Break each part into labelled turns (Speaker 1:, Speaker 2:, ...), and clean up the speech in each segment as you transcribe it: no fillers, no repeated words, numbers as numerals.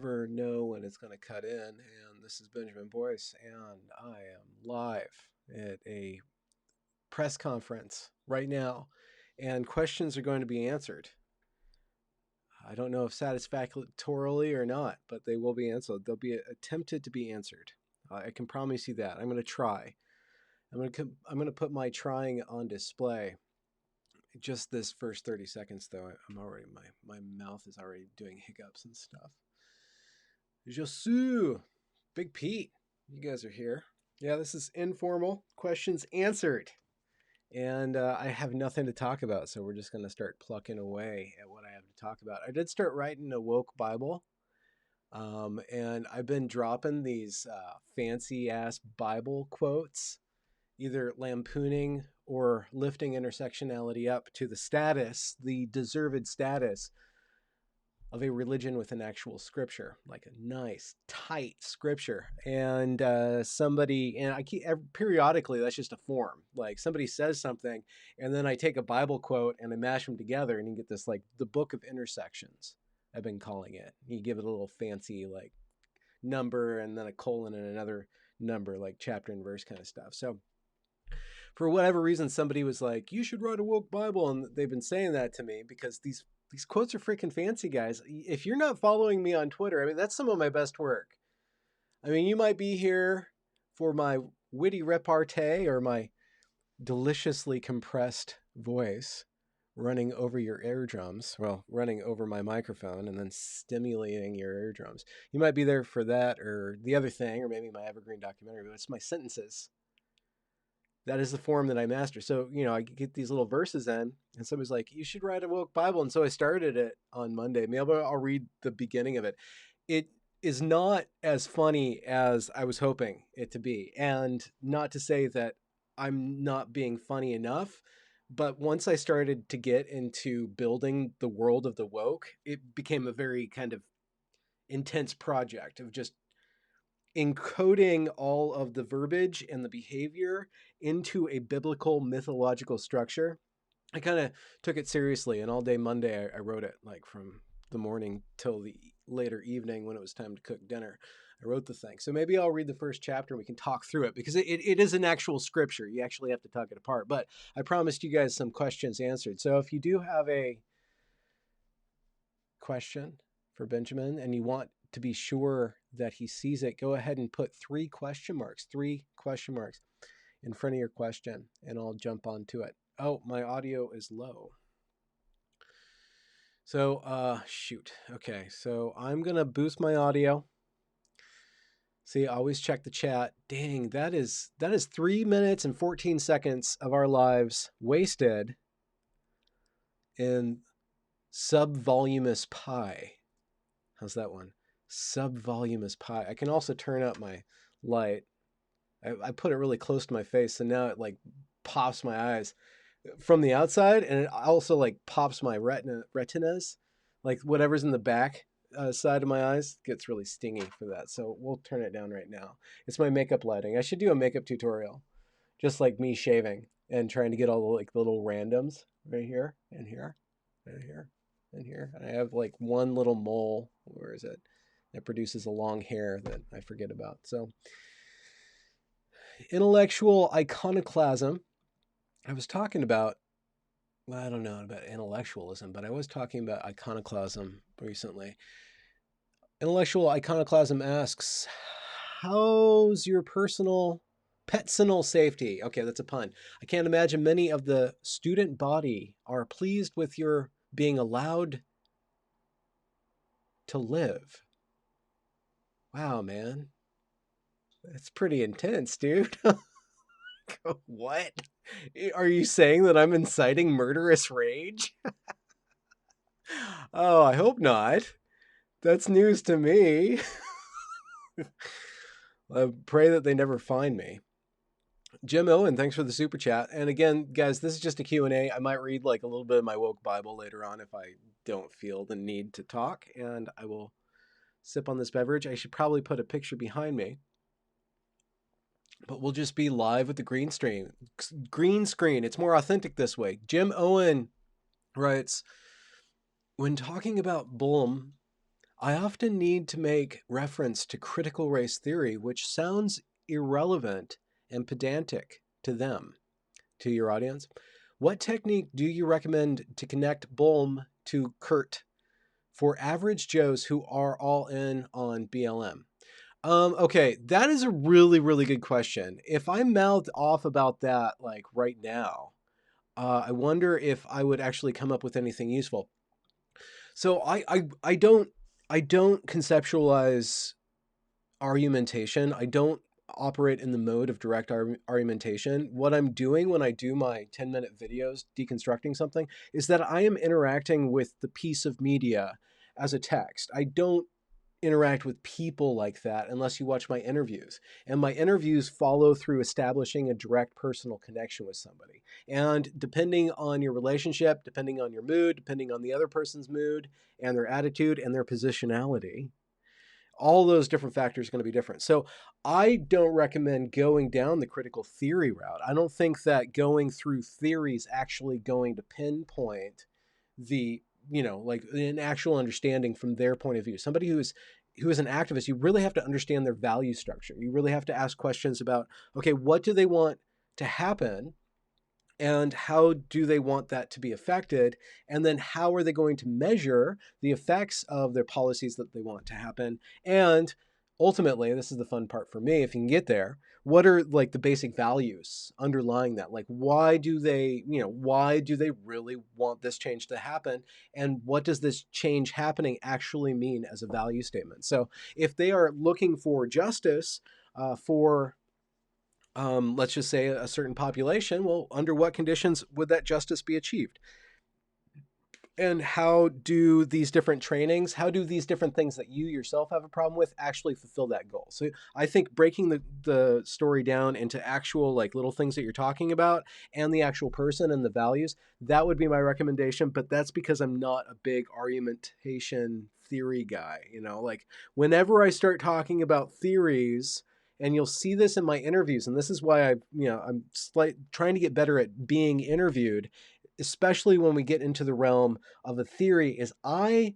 Speaker 1: never know when it's going to cut in. And this is Benjamin Boyce, and I am live at a press conference right now, and questions are going to be answered. I don't know if satisfactorily or not, but they will be answered. They'll be attempted to be answered. I can promise you that. I'm going to try. I'm going to put my trying on display. Just this first 30 seconds, though, I'm already my mouth is already doing hiccups and stuff. Josu, Big Pete, you guys are here. Yeah, this is informal questions answered, and I have nothing to talk about, so we're just going to start plucking away at what I have to talk about. I did start writing a woke Bible, and I've been dropping these fancy ass Bible quotes, either lampooning or lifting intersectionality up to the deserved status of a religion with an actual scripture, like a nice, tight scripture. And I keep periodically, that's just a form. Like somebody says something, and then I take a Bible quote and I mash them together, and you get this, like, the Book of Intersections, I've been calling it. You give it a little fancy, like, number and then a colon and another number, like chapter and verse kind of stuff. So for whatever reason, somebody was like, you should write a woke Bible. And they've been saying that to me because these quotes are freaking fancy, guys. If you're not following me on Twitter, I mean, that's some of my best work. I mean, you might be here for my witty repartee or my deliciously compressed voice running over your eardrums, well, running over my microphone and then stimulating your eardrums. You might be there for that or the other thing, or maybe my evergreen documentary, but it's my sentences. That is the form that I master. So, I get these little verses in, and somebody's like, you should write a woke Bible. And so I started it on Monday. Maybe I'll read the beginning of it. It is not as funny as I was hoping it to be. And not to say that I'm not being funny enough, but once I started to get into building the world of the woke, it became a very kind of intense project of just encoding all of the verbiage and the behavior into a biblical mythological structure. I kind of took it seriously, and all day Monday I wrote it, like from the morning till the later evening when it was time to cook dinner. I wrote the thing. So maybe I'll read the first chapter and we can talk through it, because it is an actual scripture. You actually have to talk it apart. But I promised you guys some questions answered. So if you do have a question for Benjamin and you want to be sure that he sees it, go ahead and put three question marks in front of your question, and I'll jump onto it. Oh, my audio is low. So, shoot. Okay, so I'm going to boost my audio. See, always check the chat. Dang, that is 3 minutes and 14 seconds of our lives wasted in subvoluminous pi. How's that one? Subvoluminous pi. I can also turn up my light. I put it really close to my face, so now it like pops my eyes from the outside, and it also like pops my retinas, like whatever's in the back side of my eyes gets really stingy for that. So we'll turn it down right now. It's my makeup lighting. I should do a makeup tutorial, just like me shaving and trying to get all the, like, the little randoms right here and here and here and here. And I have like one little mole. Where is it? That produces a long hair that I forget about. So intellectual iconoclasm. I was talking about, well, I don't know about intellectualism, but I was talking about iconoclasm recently. Intellectual iconoclasm asks, how's your personal safety? Okay, that's a pun. I can't imagine many of the student body are pleased with your being allowed to live. Wow, man. That's pretty intense, dude. What? Are you saying that I'm inciting murderous rage? Oh, I hope not. That's news to me. I pray that they never find me. Jim Owen, thanks for the super chat. And again, guys, this is just a Q&A. I might read like a little bit of my woke Bible later on if I don't feel the need to talk, and I will sip on this beverage. I should probably put a picture behind me, but we'll just be live with the green screen. It's more authentic this way. Jim Owen writes, when talking about Bulm, I often need to make reference to critical race theory, which sounds irrelevant and pedantic to them, to your audience. What technique do you recommend to connect Bohm to Kurt for average Joes who are all in on BLM? Okay, that is a really, really good question. If I mouthed off about that like right now, I wonder if I would actually come up with anything useful. So I don't conceptualize argumentation. I don't operate in the mode of direct argumentation. What I'm doing when I do my 10-minute videos deconstructing something is that I am interacting with the piece of media as a text. I don't interact with people like that unless you watch my interviews. And my interviews follow through establishing a direct personal connection with somebody. And depending on your relationship, depending on your mood, depending on the other person's mood and their attitude and their positionality, all those different factors are going to be different. So I don't recommend going down the critical theory route. I don't think that going through theory is actually going to pinpoint the, like an actual understanding from their point of view. Somebody who is an activist, you really have to understand their value structure. You really have to ask questions about, okay, what do they want to happen? And how do they want that to be affected? And then how are they going to measure the effects of their policies that they want to happen? And ultimately, this is the fun part for me, if you can get there, what are like the basic values underlying that? Like, why do they really want this change to happen? And what does this change happening actually mean as a value statement? So if they are looking for justice for let's just say a certain population, well, under what conditions would that justice be achieved? And how do these different trainings, how do these different things that you yourself have a problem with actually fulfill that goal? So I think breaking the story down into actual like little things that you're talking about and the actual person and the values, that would be my recommendation. But that's because I'm not a big argumentation theory guy. Like whenever I start talking about theories, and you'll see this in my interviews, and this is why I'm trying to get better at being interviewed, especially when we get into the realm of a theory, is I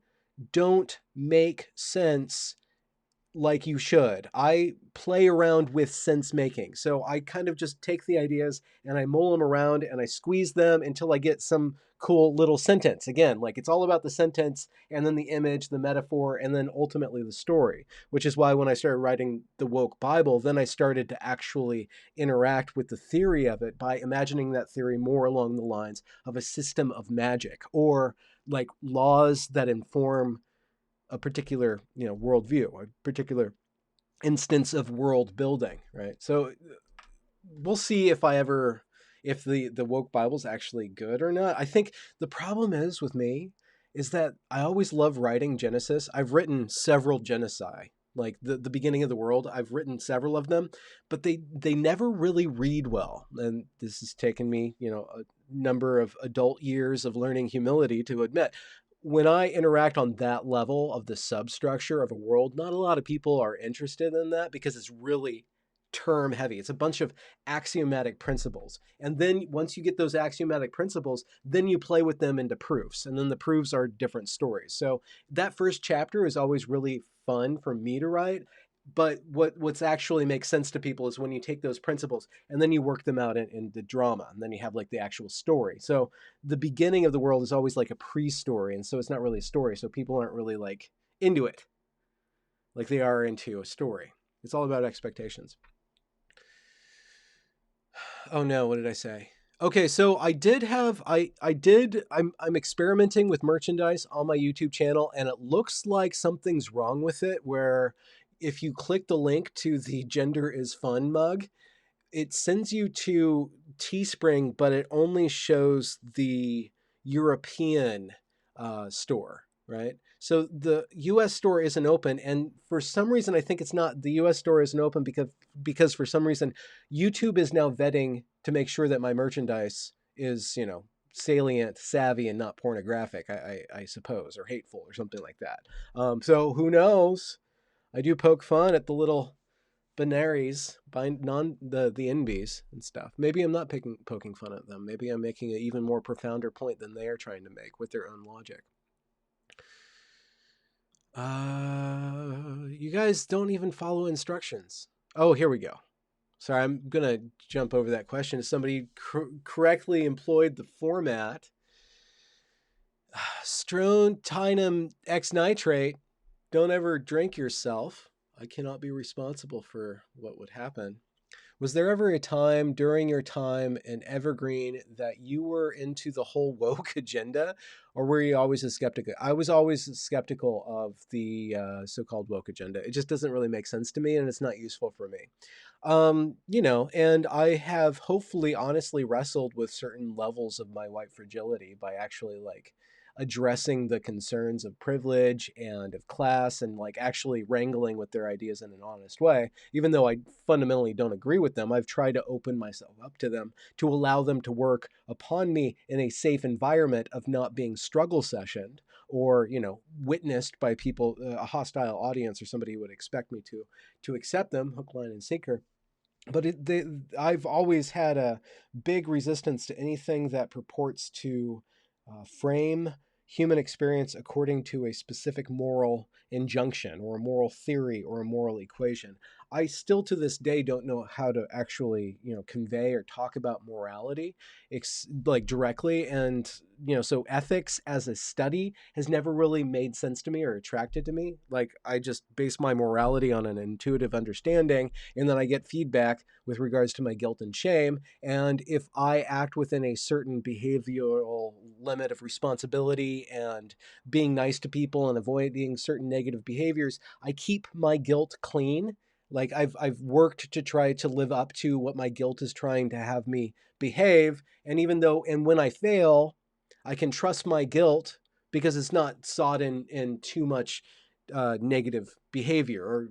Speaker 1: don't make sense like you should. I play around with sense making. So I kind of just take the ideas and I mull them around and I squeeze them until I get some cool little sentence. Again, like it's all about the sentence and then the image, the metaphor, and then ultimately the story, which is why when I started writing the Woke Bible, then I started to actually interact with the theory of it by imagining that theory more along the lines of a system of magic or like laws that inform a particular worldview, a particular instance of world building, right? So we'll see if the woke Bible's actually good or not. I think the problem is with me is that I always love writing Genesis. I've written several Genesi, like the beginning of the world. I've written several of them, but they never really read well. And this has taken me, a number of adult years of learning humility to admit. When I interact on that level of the substructure of a world, not a lot of people are interested in that because it's really term heavy. It's a bunch of axiomatic principles. And then once you get those axiomatic principles, then you play with them into proofs. And then the proofs are different stories. So that first chapter is always really fun for me to write. But what's actually makes sense to people is when you take those principles and then you work them out in the drama, and then you have like the actual story. So the beginning of the world is always like a pre-story, and so it's not really a story. So people aren't really like into it like they are into a story. It's all about expectations. Oh no, what did I say? Okay, so I'm experimenting with merchandise on my YouTube channel, and it looks like something's wrong with it where if you click the link to the Gender is Fun mug, it sends you to Teespring, but it only shows the European store, right? So the US store isn't open, and for some reason, I think it's not the US store isn't open because for some reason, YouTube is now vetting to make sure that my merchandise is salient, savvy, and not pornographic. I suppose, or hateful, or something like that. So who knows? I do poke fun at the little binaries, the NBs and stuff. Maybe I'm not poking fun at them. Maybe I'm making an even more profounder point than they are trying to make with their own logic. You guys don't even follow instructions. Oh, here we go. Sorry, I'm gonna jump over that question. Somebody correctly employed the format. Strontium X nitrate. Don't ever drink yourself. I cannot be responsible for what would happen. Was there ever a time during your time in Evergreen that you were into the whole woke agenda, or were you always a skeptic? I was always skeptical of the so-called woke agenda. It just doesn't really make sense to me, and it's not useful for me. And I have hopefully honestly wrestled with certain levels of my white fragility by actually like addressing the concerns of privilege and of class and like actually wrangling with their ideas in an honest way. Even though I fundamentally don't agree with them, I've tried to open myself up to them to allow them to work upon me in a safe environment of not being struggle sessioned or, witnessed by people, a hostile audience or somebody who would expect me to accept them hook, line, and sinker. But I've always had a big resistance to anything that purports to frame human experience according to a specific moral injunction or a moral theory or a moral equation. I still to this day don't know how to actually, convey or talk about morality like directly. And, so ethics as a study has never really made sense to me or attracted to me. Like I just base my morality on an intuitive understanding, and then I get feedback with regards to my guilt and shame. And if I act within a certain behavioral limit of responsibility and being nice to people and avoiding certain negative behaviors, I keep my guilt clean. Like I've worked to try to live up to what my guilt is trying to have me behave. And when I fail, I can trust my guilt because it's not sought in too much negative behavior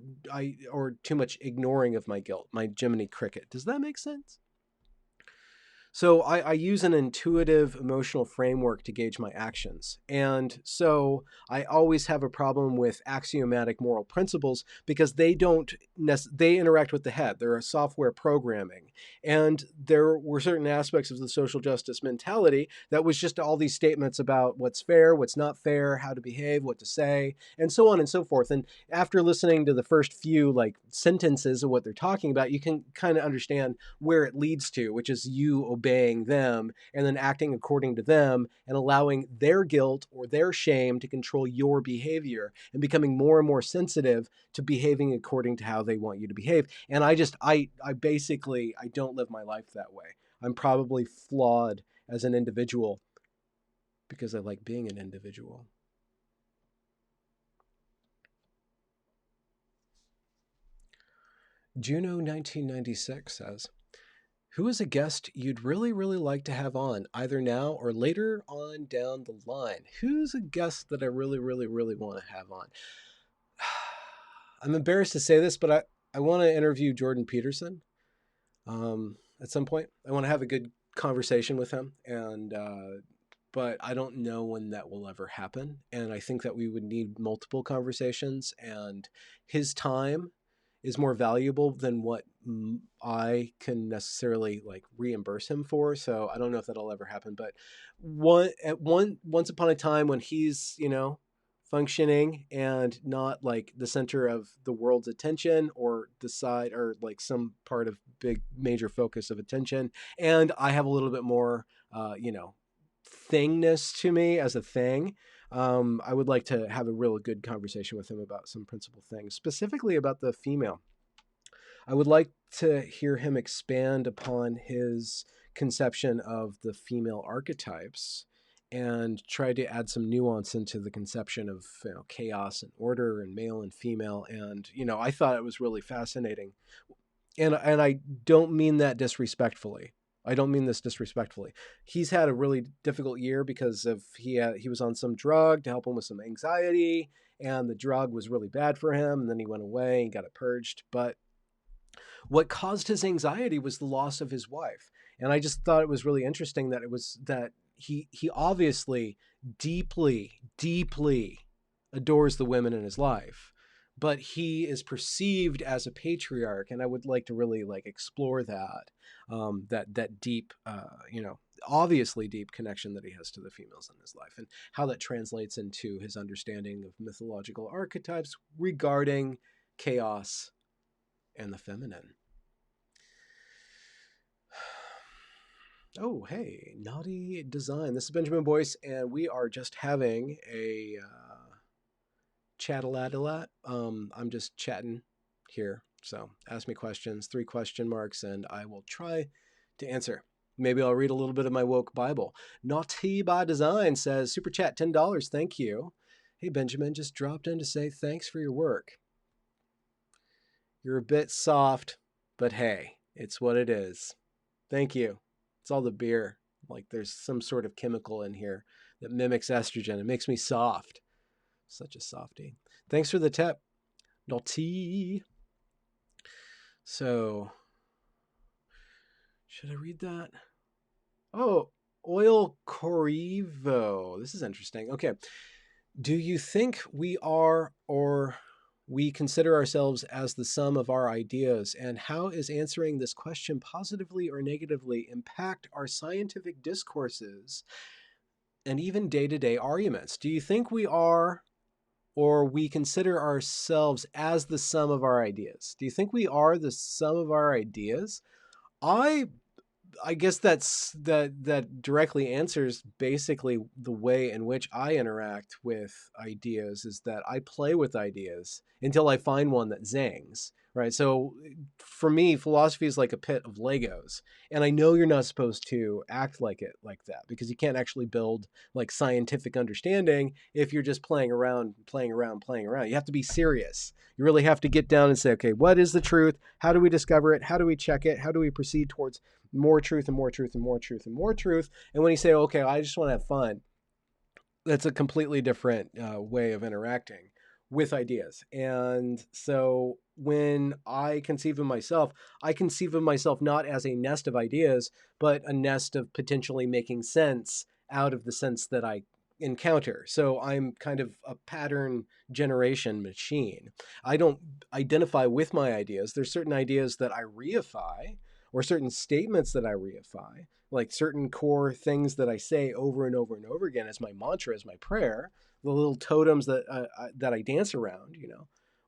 Speaker 1: or too much ignoring of my guilt, my Jiminy Cricket. Does that make sense? So I use an intuitive emotional framework to gauge my actions. And so I always have a problem with axiomatic moral principles because they interact with the head. They're a software programming. And there were certain aspects of the social justice mentality that was just all these statements about what's fair, what's not fair, how to behave, what to say, and so on and so forth. And after listening to the first few like sentences of what they're talking about, you can kind of understand where it leads to, which is you obeying them and then acting according to them and allowing their guilt or their shame to control your behavior and becoming more and more sensitive to behaving according to how they want you to behave. And I basically, I don't live my life that way. I'm probably flawed as an individual because I like being an individual. Juno 1996 says, who is a guest you'd really, really like to have on, either now or later on down the line? Who's a guest that I really, really, really want to have on? I'm embarrassed to say this, but I want to interview Jordan Peterson at some point. I want to have a good conversation with him, but I don't know when that will ever happen. And I think that we would need multiple conversations, and his time is more valuable than what I can necessarily like reimburse him for. So I don't know if that'll ever happen. But once upon a time when he's functioning and not like the center of the world's attention or the side or like some part of big major focus of attention, and I have a little bit more thingness to me as a thing. I would like to have a real good conversation with him about some principal things, specifically about the female. I would like to hear him expand upon his conception of the female archetypes and try to add some nuance into the conception of chaos and order and male and female. And I thought it was really fascinating, and I don't mean that disrespectfully. I don't mean this disrespectfully. He's had a really difficult year because of he was on some drug to help him with some anxiety, and the drug was really bad for him. And then he went away and got it purged. But what caused his anxiety was the loss of his wife. And I just thought it was really interesting that it was that he obviously deeply, deeply adores the women in his life, but he is perceived as a patriarch, and I would like to really like explore that, that deep, obviously deep connection that he has to the females in his life, and how that translates into his understanding of mythological archetypes regarding chaos and the feminine. Oh, hey, Naughty Design. This is Benjamin Boyce, and we are just having a chat-a-lat-a-lat. I'm just chatting here. So ask me questions, 3 question marks, and I will try to answer. Maybe I'll read a little bit of my woke Bible. Naughty by Design says, Super Chat, $10. Thank you. Hey, Benjamin, just dropped in to say thanks for your work. You're a bit soft, but hey, it's what it is. Thank you. It's all the beer. Like there's some sort of chemical in here that mimics estrogen. It makes me soft. Such a softie. Thanks for the tip. Naughty. So, should I read that? Oh, Oil Corrivo. This is interesting. Okay. Do you think we are or we consider ourselves as the sum of our ideas? And how is answering this question positively or negatively impact our scientific discourses and even day-to-day arguments? Do you think we are or we consider ourselves as the sum of our ideas? Do you think we are the sum of our ideas? I guess that directly answers basically the way in which I interact with ideas, is that I play with ideas until I find one that zings, right? So for me, philosophy is like a pit of Legos, and I know you're not supposed to act like it like that, because you can't actually build like scientific understanding if you're just playing around. You have to be serious. You really have to get down and say, okay, what is the truth? How do we discover it? How do we check it? How do we proceed towards more truth and more truth and more truth and more truth? And when you say, okay, I just want to have fun, that's a completely different way of interacting with ideas. And so when I conceive of myself, I conceive of myself not as a nest of ideas, but a nest of potentially making sense out of the sense that I encounter. So I'm kind of a pattern generation machine. I don't identify with my ideas. There's certain ideas that I reify, or certain statements that I reify, like certain core things that I say over and over and over again as my mantra, as my prayer, the little totems that I dance around,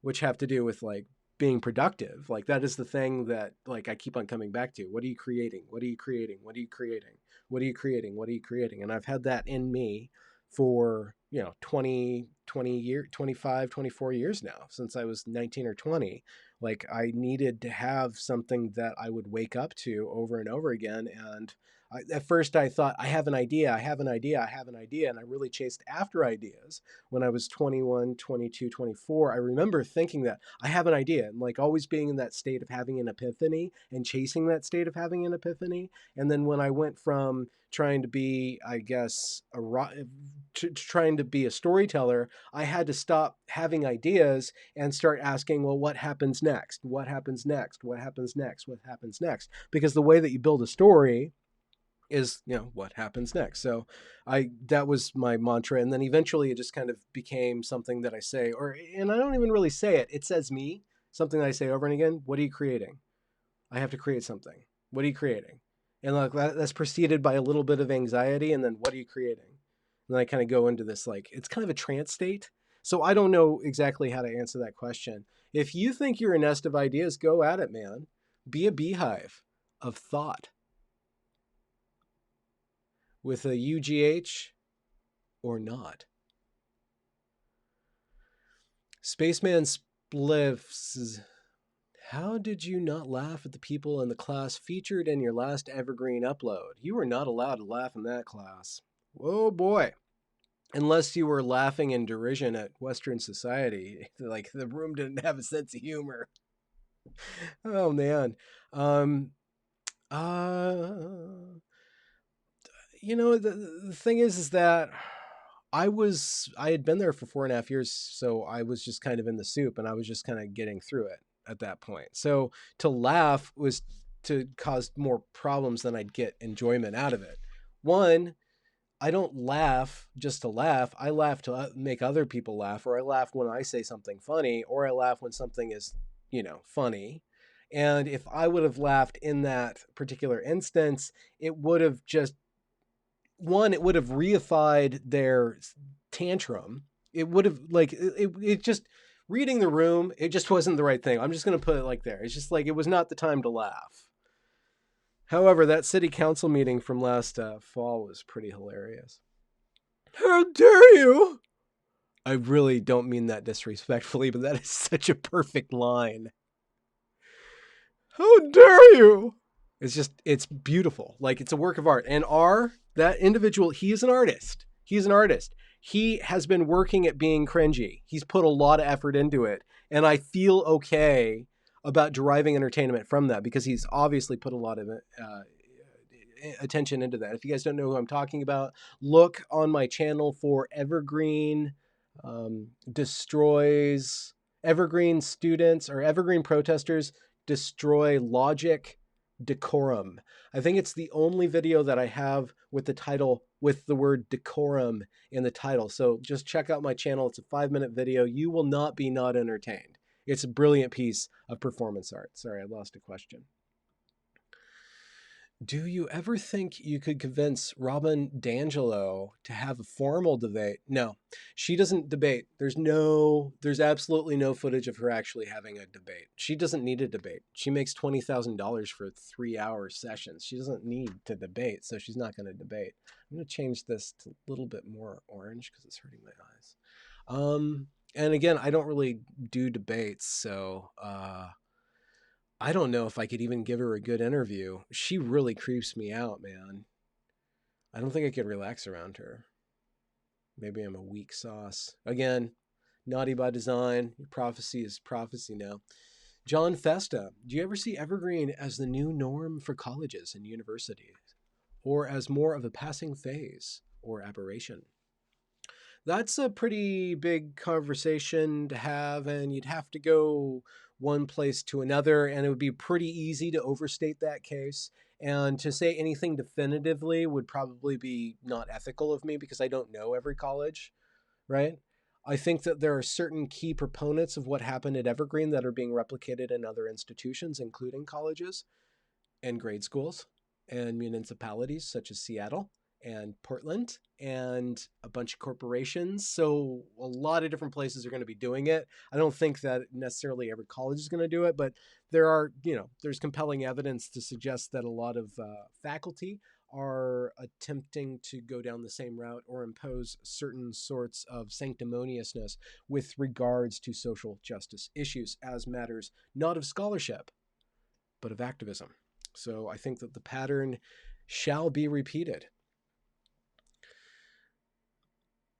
Speaker 1: which have to do with like being productive. Like that is the thing that like I keep on coming back to. What are you creating? What are you creating? What are you creating? What are you creating? What are you creating? And I've had that in me for 20 years, 25, 24 years now, since I was 19 or 20. Like I needed to have something that I would wake up to over and over again. And at first I thought, I have an idea. And I really chased after ideas when I was 21, 22, 24. I remember thinking that I have an idea, and like always being in that state of having an epiphany and chasing that state of having an epiphany. And then when I went from trying to be, I guess, trying to be a storyteller, I had to stop having ideas and start asking, well, what happens next? What happens next? What happens next? What happens next? Because the way that you build a story is, what happens next. So that was my mantra. And then eventually it just kind of became something that I say, and I don't even really say it. It says me, something that I say over and again. What are you creating? I have to create something. What are you creating? And like that's preceded by a little bit of anxiety. And then what are you creating? And then I kind of go into this, like, it's kind of a trance state. So I don't know exactly how to answer that question. If you think you're a nest of ideas, go at it, man. Be a beehive of thought with a UGH or not. Spaceman Spliffs, how did you not laugh at the people in the class featured in your last Evergreen upload? You were not allowed to laugh in that class. Oh boy. Unless you were laughing in derision at Western society. Like the room didn't have a sense of humor. Oh man. The thing is that I had been there for 4.5 years, so I was just kind of in the soup, and I was just kind of getting through it at that point. So to laugh was to cause more problems than I'd get enjoyment out of it. One, I don't laugh just to laugh. I laugh to make other people laugh, or I laugh when I say something funny, or I laugh when something is, funny. And if I would have laughed in that particular instance, it would have just one, it would have reified their tantrum. It would have like it just reading the room. It just wasn't the right thing. I'm just gonna put it like there. It's just like it was not the time to laugh. However, that city council meeting from last fall was pretty hilarious. How dare you! I really don't mean that disrespectfully, but that is such a perfect line. How dare you! It's beautiful. Like it's a work of art. And that individual, he is an artist. He's an artist. He has been working at being cringy. He's put a lot of effort into it. And I feel okay about deriving entertainment from that because he's obviously put a lot of attention into that. If you guys don't know who I'm talking about, look on my channel for Evergreen destroys Evergreen students or Evergreen protesters destroy logic decorum. I think it's the only video that I have with the title with the word decorum in the title. So just check out my channel. It's a 5-minute video. You will not be not entertained. It's a brilliant piece of performance art. Sorry, I lost a question. Do you ever think you could convince Robin DiAngelo to have a formal debate? No, she doesn't debate. There's absolutely no footage of her actually having a debate. She doesn't need a debate. She makes $20,000 for 3-hour sessions. She doesn't need to debate, so she's not going to debate. I'm going to change this to a little bit more orange because it's hurting my eyes. And again, I don't really do debates, so I don't know if I could even give her a good interview. She really creeps me out, man. I don't think I could relax around her. Maybe I'm a weak sauce. Again, naughty by design. Prophecy is prophecy now. John Festa, do you ever see Evergreen as the new norm for colleges and universities? Or as more of a passing phase or aberration? That's a pretty big conversation to have, and you'd have to go one place to another, and it would be pretty easy to overstate that case. And to say anything definitively would probably be not ethical of me because I don't know every college, right? I think that there are certain key proponents of what happened at Evergreen that are being replicated in other institutions, including colleges and grade schools and municipalities such as Seattle and Portland and a bunch of corporations. So a lot of different places are going to be doing it. I don't think that necessarily every college is going to do it, but there's compelling evidence to suggest that a lot of faculty are attempting to go down the same route or impose certain sorts of sanctimoniousness with regards to social justice issues as matters not of scholarship, but of activism. So I think that the pattern shall be repeated.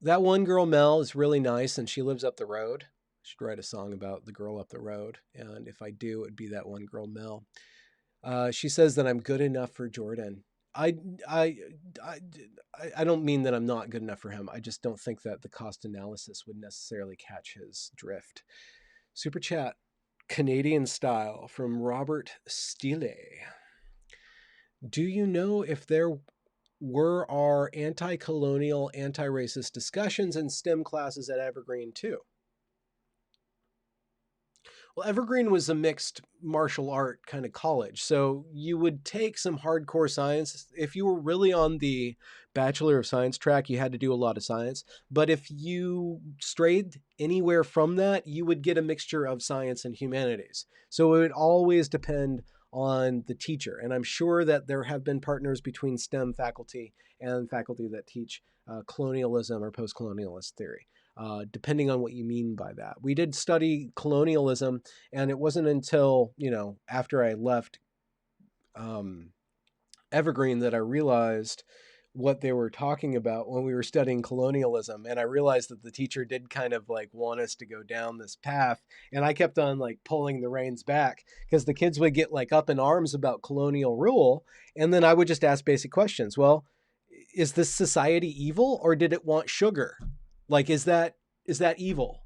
Speaker 1: That one girl, Mel, is really nice, and she lives up the road. I should write a song about the girl up the road, and if I do, it'd be that one girl, Mel. She says that I'm good enough for Jordan. I don't mean that I'm not good enough for him. I just don't think that the cost analysis would necessarily catch his drift. Super chat, Canadian style, from Robert Steele. Do you know if there were our anti-colonial, anti-racist discussions in STEM classes at Evergreen too? Well, Evergreen was a mixed martial art kind of college. So you would take some hardcore science. If you were really on the Bachelor of Science track, you had to do a lot of science. But if you strayed anywhere from that, you would get a mixture of science and humanities. So it would always depend on the teacher. And I'm sure that there have been partners between STEM faculty and faculty that teach colonialism or post-colonialist theory. Depending on what you mean by that. We did study colonialism, and it wasn't until, after I left Evergreen that I realized what they were talking about when we were studying colonialism. And I realized that the teacher did kind of like want us to go down this path. And I kept on like pulling the reins back because the kids would get like up in arms about colonial rule. And then I would just ask basic questions. Well, is this society evil or did it want sugar? Like, is that evil,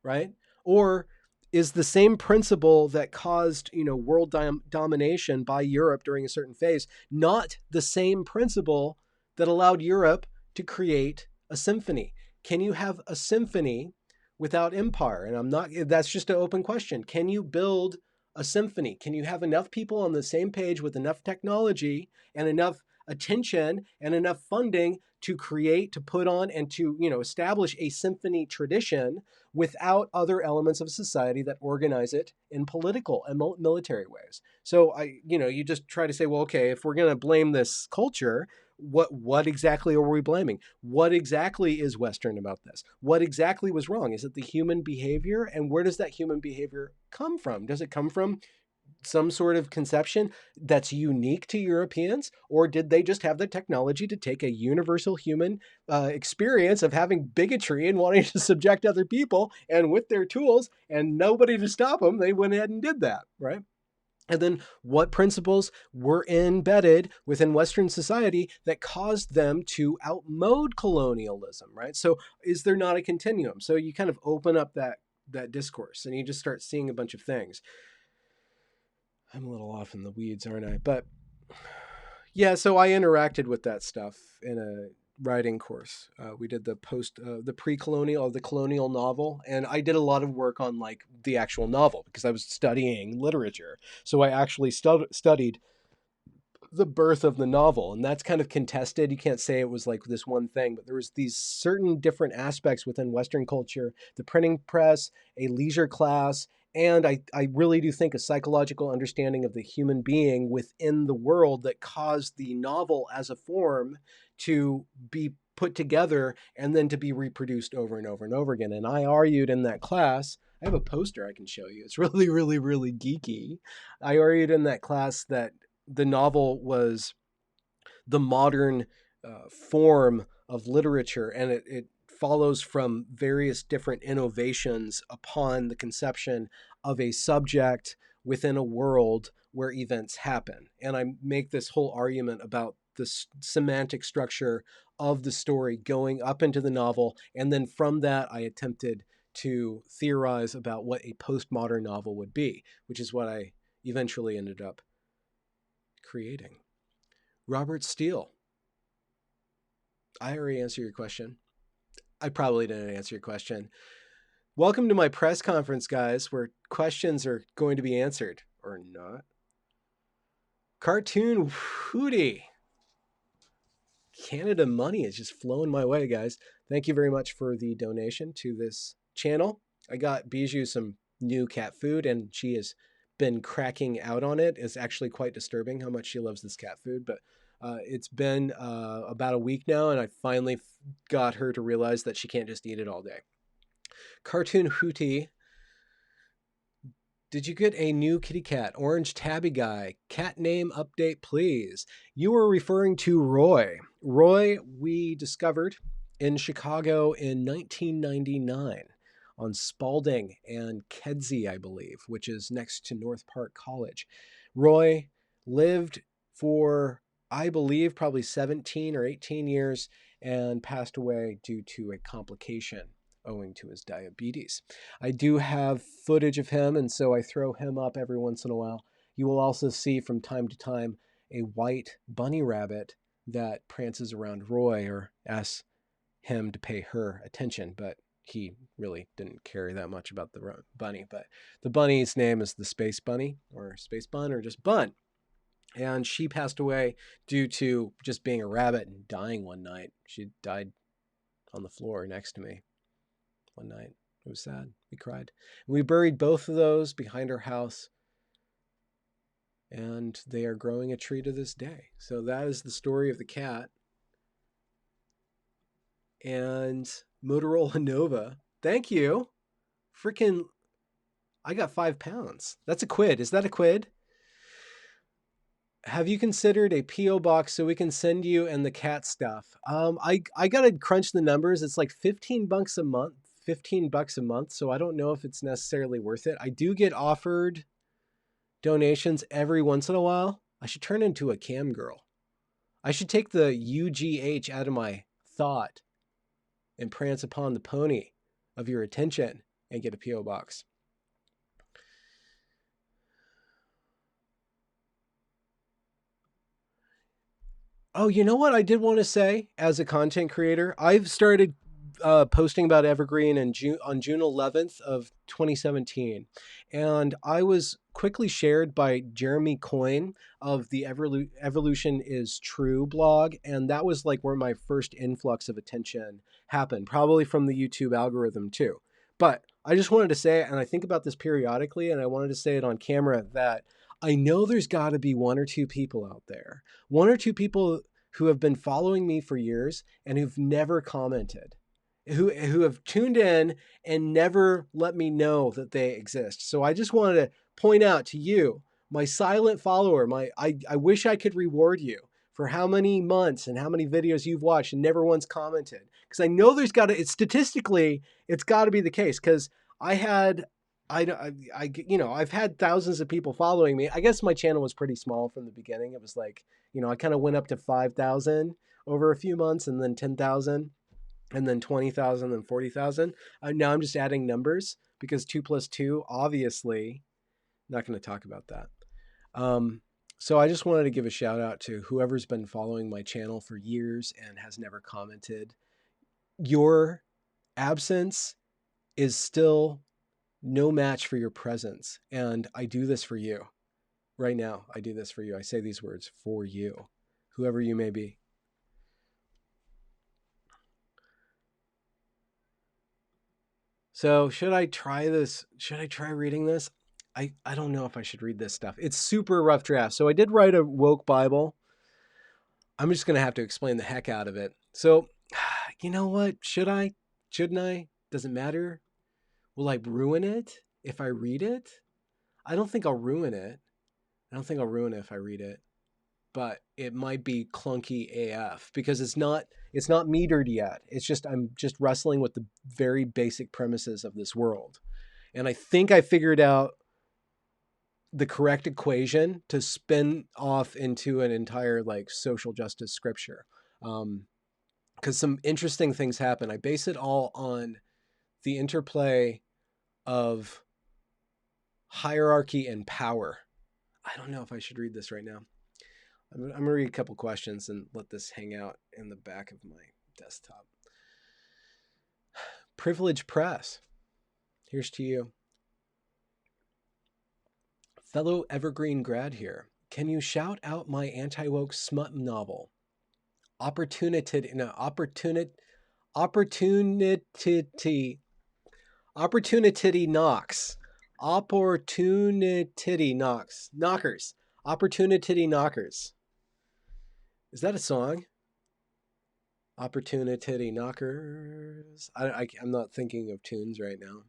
Speaker 1: right? Or is the same principle that caused, world domination by Europe during a certain phase, not the same principle that allowed Europe to create a symphony? Can you have a symphony without empire? And that's just an open question. Can you build a symphony? Can you have enough people on the same page with enough technology and enough attention and enough funding to create, to put on, and to, establish a symphony tradition without other elements of society that organize it in political and military ways. So you just try to say, well, okay, if we're going to blame this culture, what exactly are we blaming? What exactly is Western about this? What exactly was wrong? Is it the human behavior? And where does that human behavior come from? Does it come from some sort of conception that's unique to Europeans, or did they just have the technology to take a universal human experience of having bigotry and wanting to subject other people, and with their tools and nobody to stop them, they went ahead and did that, right? And then what principles were embedded within Western society that caused them to outmode colonialism, right? So is there not a continuum? So you kind of open up that discourse and you just start seeing a bunch of things. I'm a little off in the weeds, aren't I? But yeah, so I interacted with that stuff in a writing course. We did the pre-colonial, the colonial novel, and I did a lot of work on like the actual novel because I was studying literature. So I actually studied the birth of the novel, and that's kind of contested. You can't say it was like this one thing, but there was these certain different aspects within Western culture, the printing press, a leisure class, and I really do think a psychological understanding of the human being within the world that caused the novel as a form to be put together and then to be reproduced over and over and over again. And I argued in that class, I have a poster I can show you. It's really, really, really geeky. I argued in that class that the novel was the modern form of literature, and it follows from various different innovations upon the conception of a subject within a world where events happen. And I make this whole argument about the semantic structure of the story going up into the novel, and then from that I attempted to theorize about what a postmodern novel would be, which is what I eventually ended up creating. Robert Steele. I already answered your question. I probably didn't answer your question. Welcome to my press conference, guys, where questions are going to be answered or not. Cartoon Hootie. Canada money is just flowing my way, guys. Thank you very much for the donation to this channel. I got Bijou some new cat food, and she has been cracking out on it. It's actually quite disturbing how much she loves this cat food, but it's been about a week now, and I finally got her to realize that she can't just eat it all day. Cartoon Hootie. Did you get a new kitty cat? Orange Tabby Guy. Cat name update, please. You were referring to Roy. Roy, we discovered in Chicago in 1999 on Spalding and Kedzie, I believe, which is next to North Park College. Roy lived for, I believe, probably 17 or 18 years and passed away due to a complication owing to his diabetes. I do have footage of him, and so I throw him up every once in a while. You will also see from time to time a white bunny rabbit that prances around Roy or asks him to pay her attention, but he really didn't care that much about the bunny. But the bunny's name is the Space Bunny, or Space Bun, or just Bun. And she passed away due to just being a rabbit and dying one night. She died on the floor next to me one night. It was sad. We cried. We buried both of those behind our house, and they are growing a tree to this day. So that is the story of the cat. And Motorola Nova. Thank you. Freaking, I got 5 pounds. That's a quid. Is that a quid? Have you considered a P.O. box so we can send you and the cat stuff? I gotta crunch the numbers. It's like $15 a month. $15 a month, so I don't know if it's necessarily worth it. I do get offered donations every once in a while. I should turn into a cam girl. I should take the UGH out of my thought and prance upon the pony of your attention and get a P.O. box. Oh, you know what I did want to say as a content creator? I've started posting about Evergreen on June 11th of 2017, and I was quickly shared by Jeremy Coyne of the Evolution is True blog, and that was like where my first influx of attention happened, probably from the YouTube algorithm too. But I just wanted to say, and I think about this periodically, and I wanted to say it on camera, that I know there's got to be one or two people out there, one or two people who have been following me for years and who've never commented, who have tuned in and never let me know that they exist. So I just wanted to point out to you, my silent follower, I wish I could reward you for how many months and how many videos you've watched and never once commented. Because I know there's got to, it's statistically, it's got to be the case. Because I had, I've had thousands of people following me. I guess my channel was pretty small from the beginning. It was like, I kind of went up to 5,000 over a few months, and then 10,000, and then 20,000, and 40,000. Now I'm just adding numbers because 2 plus 2, obviously, not going to talk about that. So I just wanted to give a shout out to whoever's been following my channel for years and has never commented. Your absence is still no match for your presence. And I do this for you. Right now, I do this for you. I say these words for you, whoever you may be. So should I try this? Should I try reading this? I don't know if I should read this stuff. It's super rough draft. So I did write a woke Bible. I'm just going to have to explain the heck out of it. So, you know what? Should I? Shouldn't I? Doesn't matter. Will I ruin it if I read it? I don't think I'll ruin it. I don't think I'll ruin it if I read it. But it might be clunky AF because it's not metered yet. It's just, I'm just wrestling with the very basic premises of this world. And I think I figured out the correct equation to spin off into an entire like social justice scripture. Because some interesting things happen. I base it all on the interplay of hierarchy and power. I don't know if I should read this right now. I'm going to read a couple questions and let this hang out in the back of my desktop. Privilege Press. Here's to you. Fellow Evergreen grad here. Can you shout out my anti-woke smut novel? Opportunity knocks. Opportunity knocks. Knockers. Opportunity knockers. Is that a song? Opportunity knockers. I'm not thinking of tunes right now.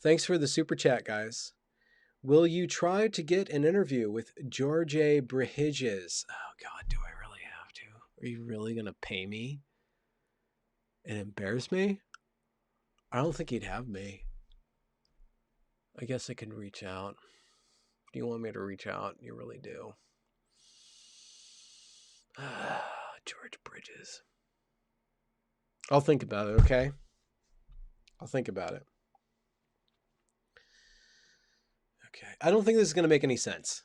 Speaker 1: Thanks for the super chat, guys. Will you try to get an interview with George A. Bridges? Oh, God, do I really have to? Are you really going to pay me and embarrass me? I don't think he'd have me. I guess I can reach out. Do you want me to reach out? You really do. George Bridges. I'll think about it, okay? I'll think about it. Okay. I don't think this is going to make any sense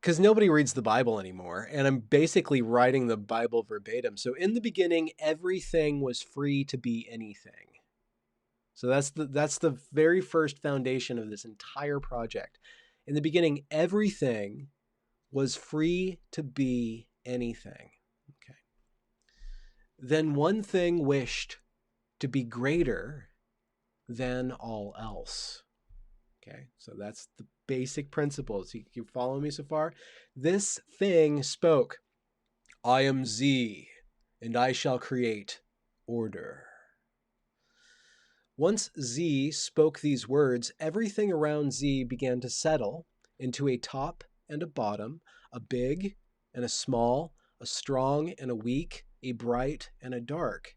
Speaker 1: because nobody reads the Bible anymore, and I'm basically writing the Bible verbatim. So in the beginning, everything was free to be anything. So that's the very first foundation of this entire project. In the beginning, everything was free to be anything. Okay. Then one thing wished to be greater than all else. Okay, so that's the basic principles. You follow me so far? This thing spoke, I am Z, and I shall create order. Once Z spoke these words, everything around Z began to settle into a top and a bottom, a big and a small, a strong and a weak, a bright and a dark.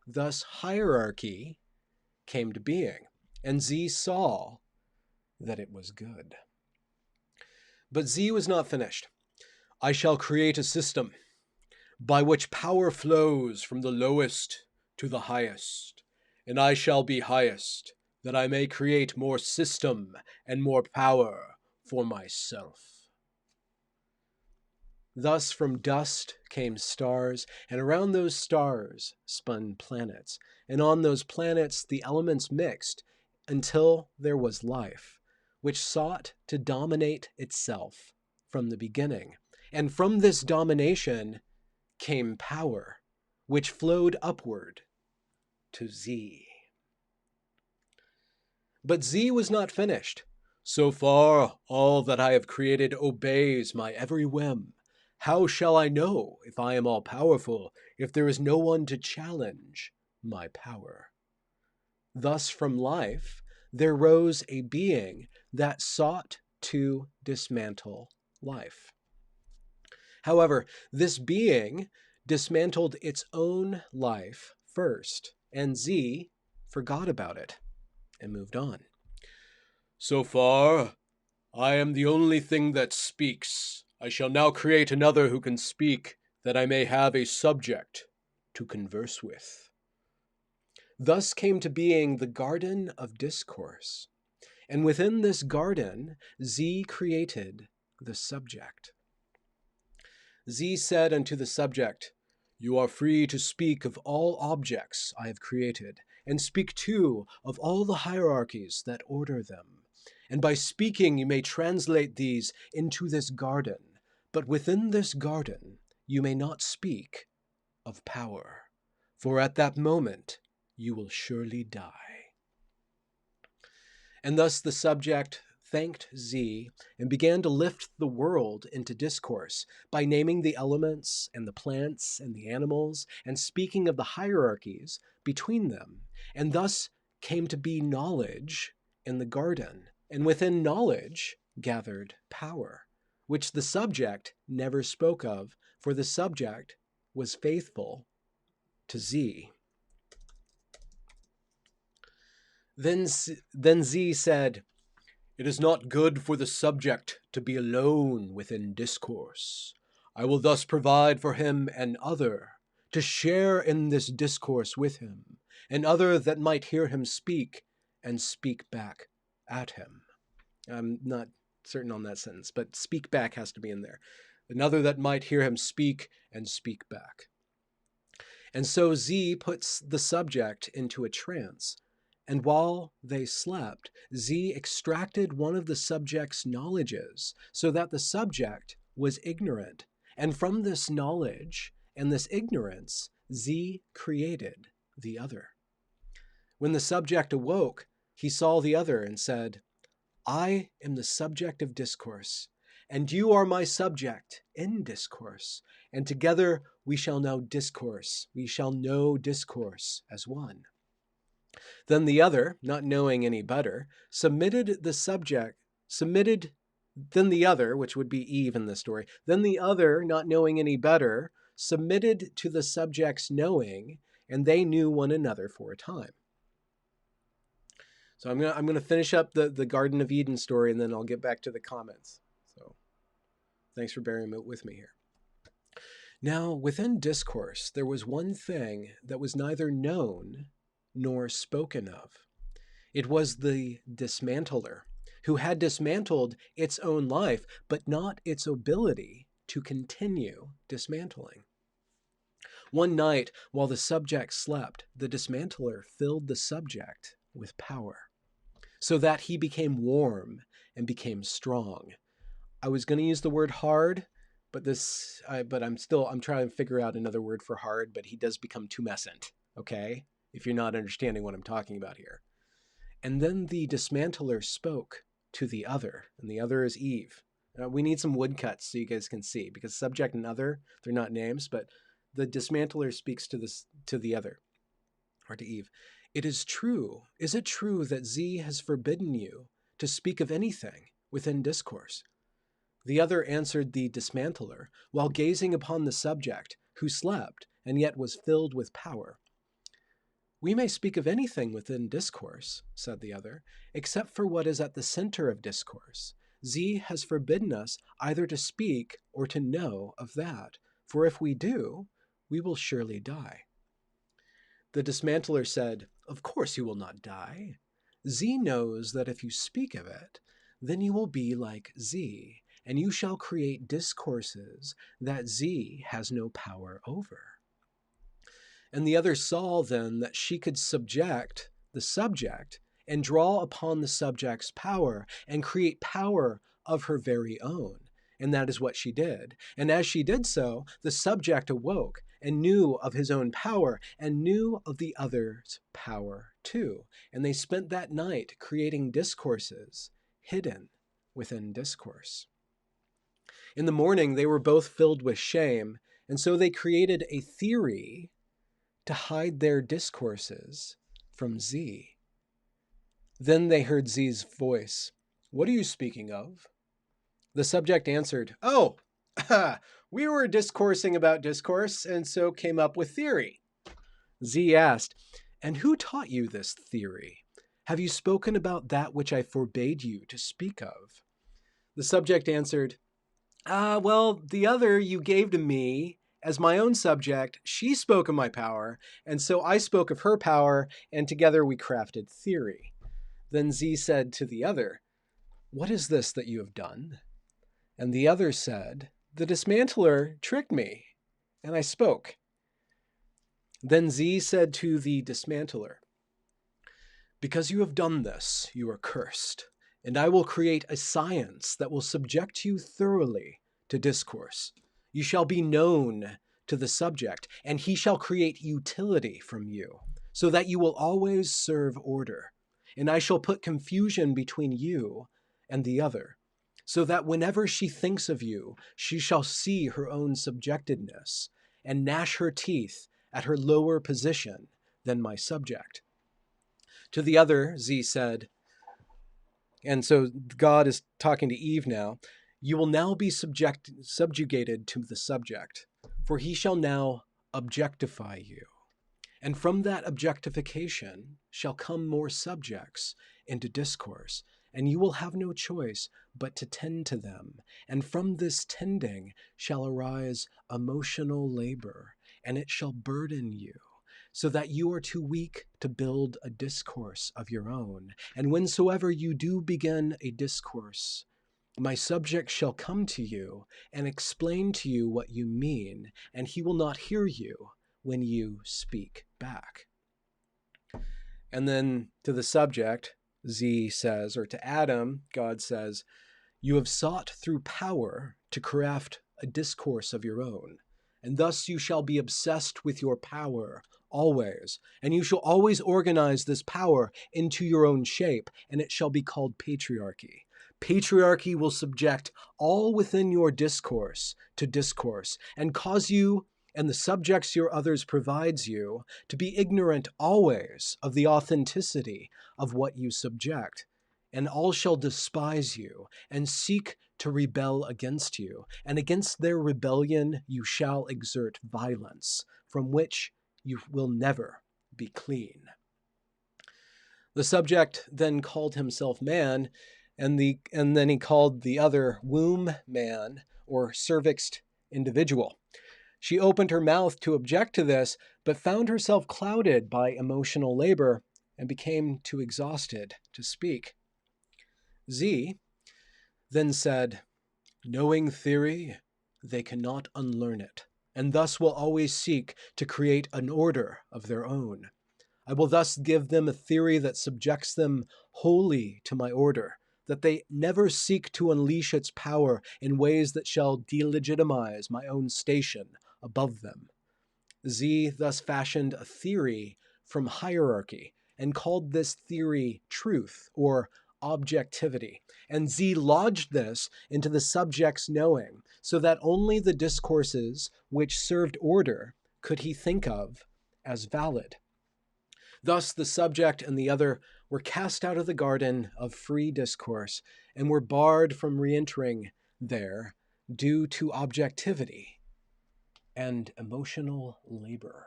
Speaker 1: Thus hierarchy came to being, and Z saw that it was good. But Z was not finished. I shall create a system by which power flows from the lowest to the highest, and I shall be highest, that I may create more system and more power for myself. Thus from dust came stars, and around those stars spun planets, and on those planets the elements mixed until there was life, which sought to dominate itself from the beginning. And from this domination came power, which flowed upward to Z. But Z was not finished. So far, all that I have created obeys my every whim. How shall I know if I am all powerful, if there is no one to challenge my power? Thus, from life, there rose a being that sought to dismantle life. However, this being dismantled its own life first, and Z forgot about it and moved on. So far, I am the only thing that speaks. I shall now create another who can speak, that I may have a subject to converse with. Thus came to being the Garden of Discourse, and within this garden, Z created the subject. Z said unto the subject, "You are free to speak of all objects I have created, and speak too of all the hierarchies that order them. And by speaking you may translate these into this garden, but within this garden you may not speak of power, for at that moment you will surely die." And thus the subject thanked Z and began to lift the world into discourse by naming the elements and the plants and the animals and speaking of the hierarchies between them. And thus came to be knowledge in the garden. And within knowledge gathered power, which the subject never spoke of, for the subject was faithful to Z. Then Z said, "It is not good for the subject to be alone within discourse. I will thus provide for him an other to share in this discourse with him, an other that might hear him speak and speak back at him." I'm not certain on that sentence, but speak back has to be in there. Another that might hear him speak and speak back. And so Z puts the subject into a trance. And while they slept, Z extracted one of the subject's knowledges so that the subject was ignorant. And from this knowledge and this ignorance, Z created the other. When the subject awoke, he saw the other and said, "I am the subject of discourse, and you are my subject in discourse, and together we shall know discourse. We shall know discourse as one." Then the other, not knowing any better, submitted the subject, then the other, which would be Eve in the story, then the other, not knowing any better, submitted to the subject's knowing, and they knew one another for a time. So I'm gonna finish up the Garden of Eden story, and then I'll get back to the comments. So thanks for bearing with me here. Now, within discourse, there was one thing that was neither known nor spoken of. It was the dismantler, who had dismantled its own life, but not its ability to continue dismantling. One night, while the subject slept, the dismantler filled the subject with power, so that he became warm and became strong. I was going to use the word hard, but I'm trying to figure out another word for hard, but he does become tumescent, okay? If you're not understanding what I'm talking about here. And then the dismantler spoke to the other, and the other is Eve. We need some woodcuts so you guys can see, because subject and other, they're not names, but the dismantler speaks to the other, or to Eve. Is it true that Z has forbidden you to speak of anything within discourse?" The other answered the dismantler, while gazing upon the subject, who slept, and yet was filled with power. "We may speak of anything within discourse," said the other, "except for what is at the center of discourse. Z has forbidden us either to speak or to know of that, for if we do, we will surely die." The dismantler said, "Of course you will not die. Z knows that if you speak of it, then you will be like Z, and you shall create discourses that Z has no power over. And the other saw then that she could subject the subject and draw upon the subject's power and create power of her very own. And that is what she did. And as she did so, the subject awoke and knew of his own power and knew of the other's power too. And they spent that night creating discourses hidden within discourse. In the morning, they were both filled with shame, and so they created a theory to hide their discourses from Z. Then they heard Z's voice. "What are you speaking of?" The subject answered, "Oh, we were discoursing about discourse, and so came up with theory." Z asked, "And who taught you this theory? Have you spoken about that which I forbade you to speak of?" The subject answered, well, the other you gave to me as my own subject, she spoke of my power, and so I spoke of her power, and together we crafted theory. Then Z said to the other, "What is this that you have done?" And the other said, "The dismantler tricked me, and I spoke." Then Z said to the dismantler, "Because you have done this, you are cursed, and I will create a science that will subject you thoroughly to discourse. You shall be known to the subject, and he shall create utility from you, so that you will always serve order. And I shall put confusion between you and the other, so that whenever she thinks of you, she shall see her own subjectedness and gnash her teeth at her lower position than my subject." To the other, Z said, and so God is talking to Eve now, "You will now be subjugated to the subject, for he shall now objectify you. And from that objectification shall come more subjects into discourse, and you will have no choice but to tend to them. And from this tending shall arise emotional labor, and it shall burden you, so that you are too weak to build a discourse of your own. And whensoever you do begin a discourse, my subject shall come to you and explain to you what you mean, and he will not hear you when you speak back." And then to the subject, Z says, or to Adam, God says, "You have sought through power to craft a discourse of your own, and thus you shall be obsessed with your power always, and you shall always organize this power into your own shape, and it shall be called patriarchy. Patriarchy will subject all within your discourse to discourse, and cause you and the subjects your others provides you to be ignorant always of the authenticity of what you subject. And all shall despise you and seek to rebel against you, and against their rebellion you shall exert violence, from which you will never be clean." The subject then called himself man, and then he called the other womb man, or cervixed individual. She opened her mouth to object to this, but found herself clouded by emotional labor and became too exhausted to speak. Z then said, "Knowing theory, they cannot unlearn it, and thus will always seek to create an order of their own. I will thus give them a theory that subjects them wholly to my order, that they never seek to unleash its power in ways that shall delegitimize my own station above them." Z thus fashioned a theory from hierarchy and called this theory truth or objectivity. And Z lodged this into the subject's knowing, so that only the discourses which served order could he think of as valid. Thus the subject and the other were cast out of the garden of free discourse and were barred from re-entering there due to objectivity and emotional labor.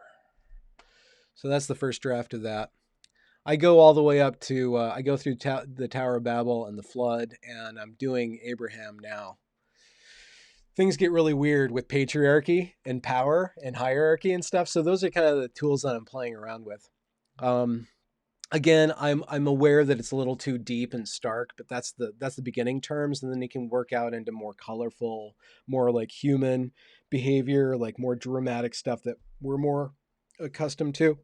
Speaker 1: So that's the first draft of that. I go all the way up to, I go through the Tower of Babel and the flood, and I'm doing Abraham now. Things get really weird with patriarchy and power and hierarchy and stuff. So those are kind of the tools that I'm playing around with. Again, I'm aware that it's a little too deep and stark, but that's the beginning terms, and then you can work out into more colorful, more like human behavior, like more dramatic stuff that we're more accustomed to.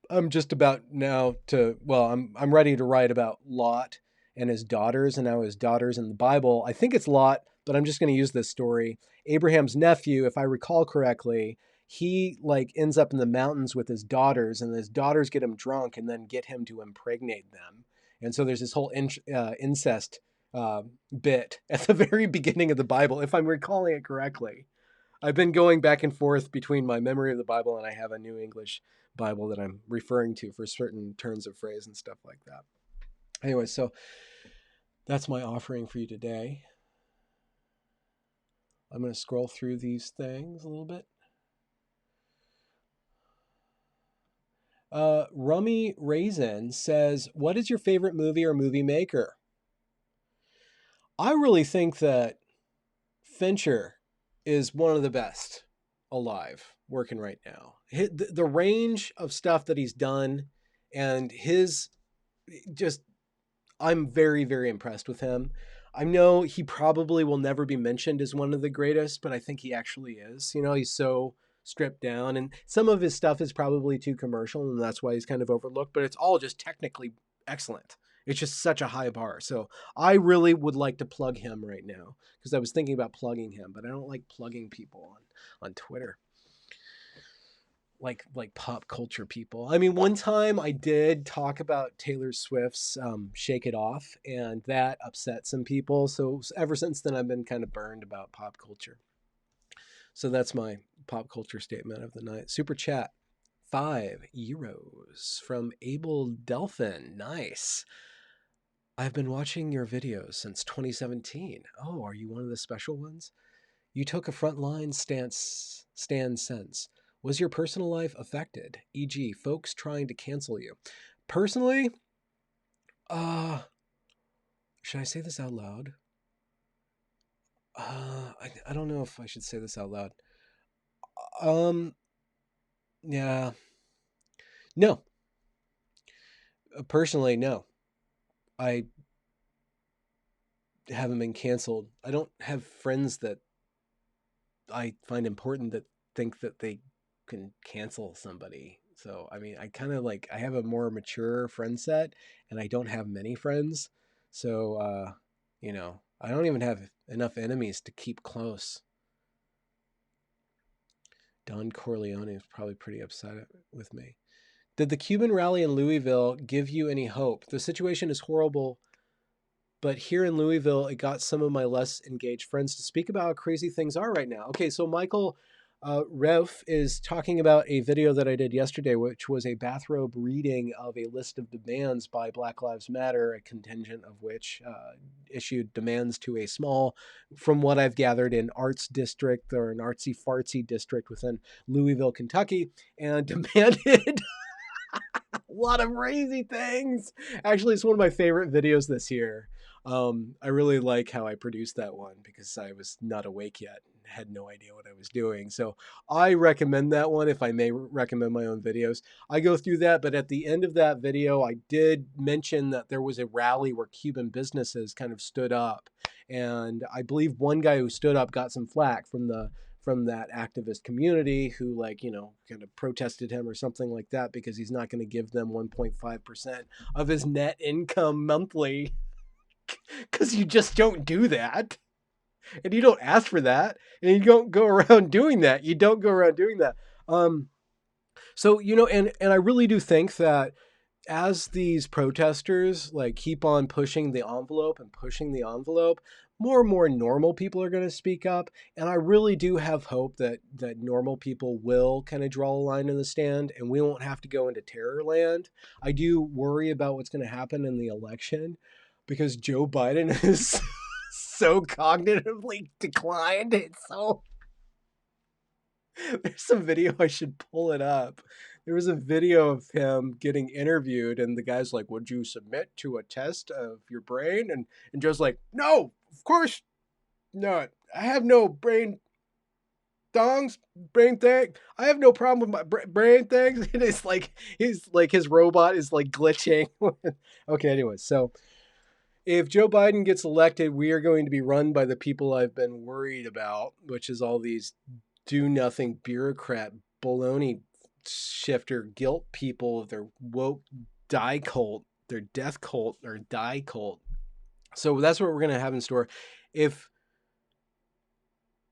Speaker 1: I'm just about now to well, I'm ready to write about Lot and his daughters, and now his daughters in the Bible. I think it's Lot, but I'm just going to use this story. Abraham's nephew, if I recall correctly, he like ends up in the mountains with his daughters, and his daughters get him drunk and then get him to impregnate them. And so there's this whole incest uh, bit at the very beginning of the Bible, if I'm recalling it correctly. I've been going back and forth between my memory of the Bible and I have a New English Bible that I'm referring to for certain turns of phrase and stuff like that. Anyway, so that's my offering for you today. I'm going to scroll through these things a little bit. Rummy Raisin says, what is your favorite movie or movie maker? I really think that Fincher is one of the best alive working right now. The range of stuff that he's done and his just, I'm very, very impressed with him. I know he probably will never be mentioned as one of the greatest, but I think he actually is. You know, he's so stripped down, and some of his stuff is probably too commercial, and that's why he's kind of overlooked, but it's all just technically excellent. It's just such a high bar. So I really would like to plug him right now because I was thinking about plugging him, but I don't like plugging people on Twitter like pop culture people. I mean, one time I did talk about Taylor Swift's "Shake It Off," and that upset some people. So ever since then, I've been kind of burned about pop culture. So that's my pop culture statement of the night. Super chat, €5 from Abel Delphin. Nice. I've been watching your videos since 2017. Oh, are you one of the special ones? You took a frontline stand since. Was your personal life affected? E.g., folks trying to cancel you. Personally, should I say this out loud? I don't know if I should say this out loud. Um, yeah. No. Personally, no. I haven't been canceled. I don't have friends that I find important that think that they can cancel somebody. So, I mean, I kind of like, I have a more mature friend set and I don't have many friends. So, I don't even have enough enemies to keep close. Don Corleone is probably pretty upset with me. Did the Cuban rally in Louisville give you any hope? The situation is horrible, but here in Louisville, it got some of my less engaged friends to speak about how crazy things are right now. Okay, so Michael Rev is talking about a video that I did yesterday, which was a bathrobe reading of a list of demands by Black Lives Matter, a contingent of which issued demands to a small, from what I've gathered, an arts district or an artsy fartsy district within Louisville, Kentucky, and demanded a lot of crazy things. Actually, it's one of my favorite videos this year. I really like how I produced that one because I was not awake yet and had no idea what I was doing. So I recommend that one if I may recommend my own videos. I go through that, but at the end of that video, I did mention that there was a rally where Cuban businesses kind of stood up. And I believe one guy who stood up got some flack from that activist community who kind of protested him or something like that because he's not going to give them 1.5% of his net income monthly because you just don't do that and you don't ask for that and you don't go around doing that. So and I really do think that as these protesters like keep on pushing the envelope, more and more normal people are going to speak up, and I really do have hope that normal people will kind of draw a line in the sand and we won't have to go into terror land. I do worry about what's going to happen in the election because Joe Biden is so cognitively declined. It's so There's some video, I should pull it up. There was a video of him getting interviewed, and the guy's like, "Would you submit to a test of your brain?" And Joe's like, "No, of course not. I have no brain dongs, brain thing. I have no problem with my brain things. And it's like he's like his robot is like glitching. Okay, anyway, so if Joe Biden gets elected, we are going to be run by the people I've been worried about, which is all these do nothing bureaucrat baloney shifter guilt people, their woke die cult, their death cult or die cult. So that's what we're going to have in store. If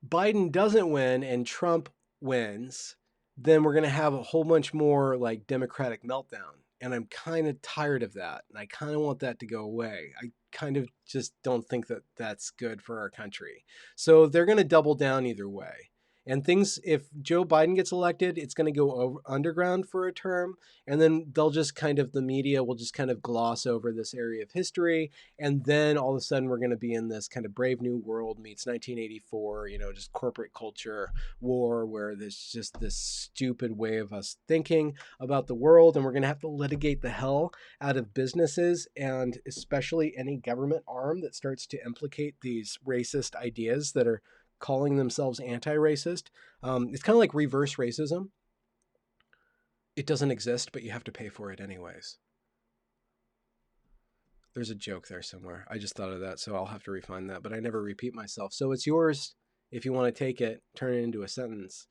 Speaker 1: Biden doesn't win and Trump wins, then we're going to have a whole bunch more like Democratic meltdown. And I'm kind of tired of that. And I kind of want that to go away. I kind of just don't think that that's good for our country. So they're going to double down either way. And things, if Joe Biden gets elected, it's going to go underground for a term. And then they'll just kind of, the media will just kind of gloss over this area of history. And then all of a sudden we're going to be in this kind of Brave New World meets 1984, just corporate culture war, where there's just this stupid way of us thinking about the world. And we're going to have to litigate the hell out of businesses and especially any government arm that starts to implicate these racist ideas that are calling themselves anti-racist. It's kind of like reverse racism. It doesn't exist, but you have to pay for it anyways. There's a joke there somewhere. I just thought of that, so I'll have to refine that, but I never repeat myself. So it's yours if you want to take it, turn it into a sentence,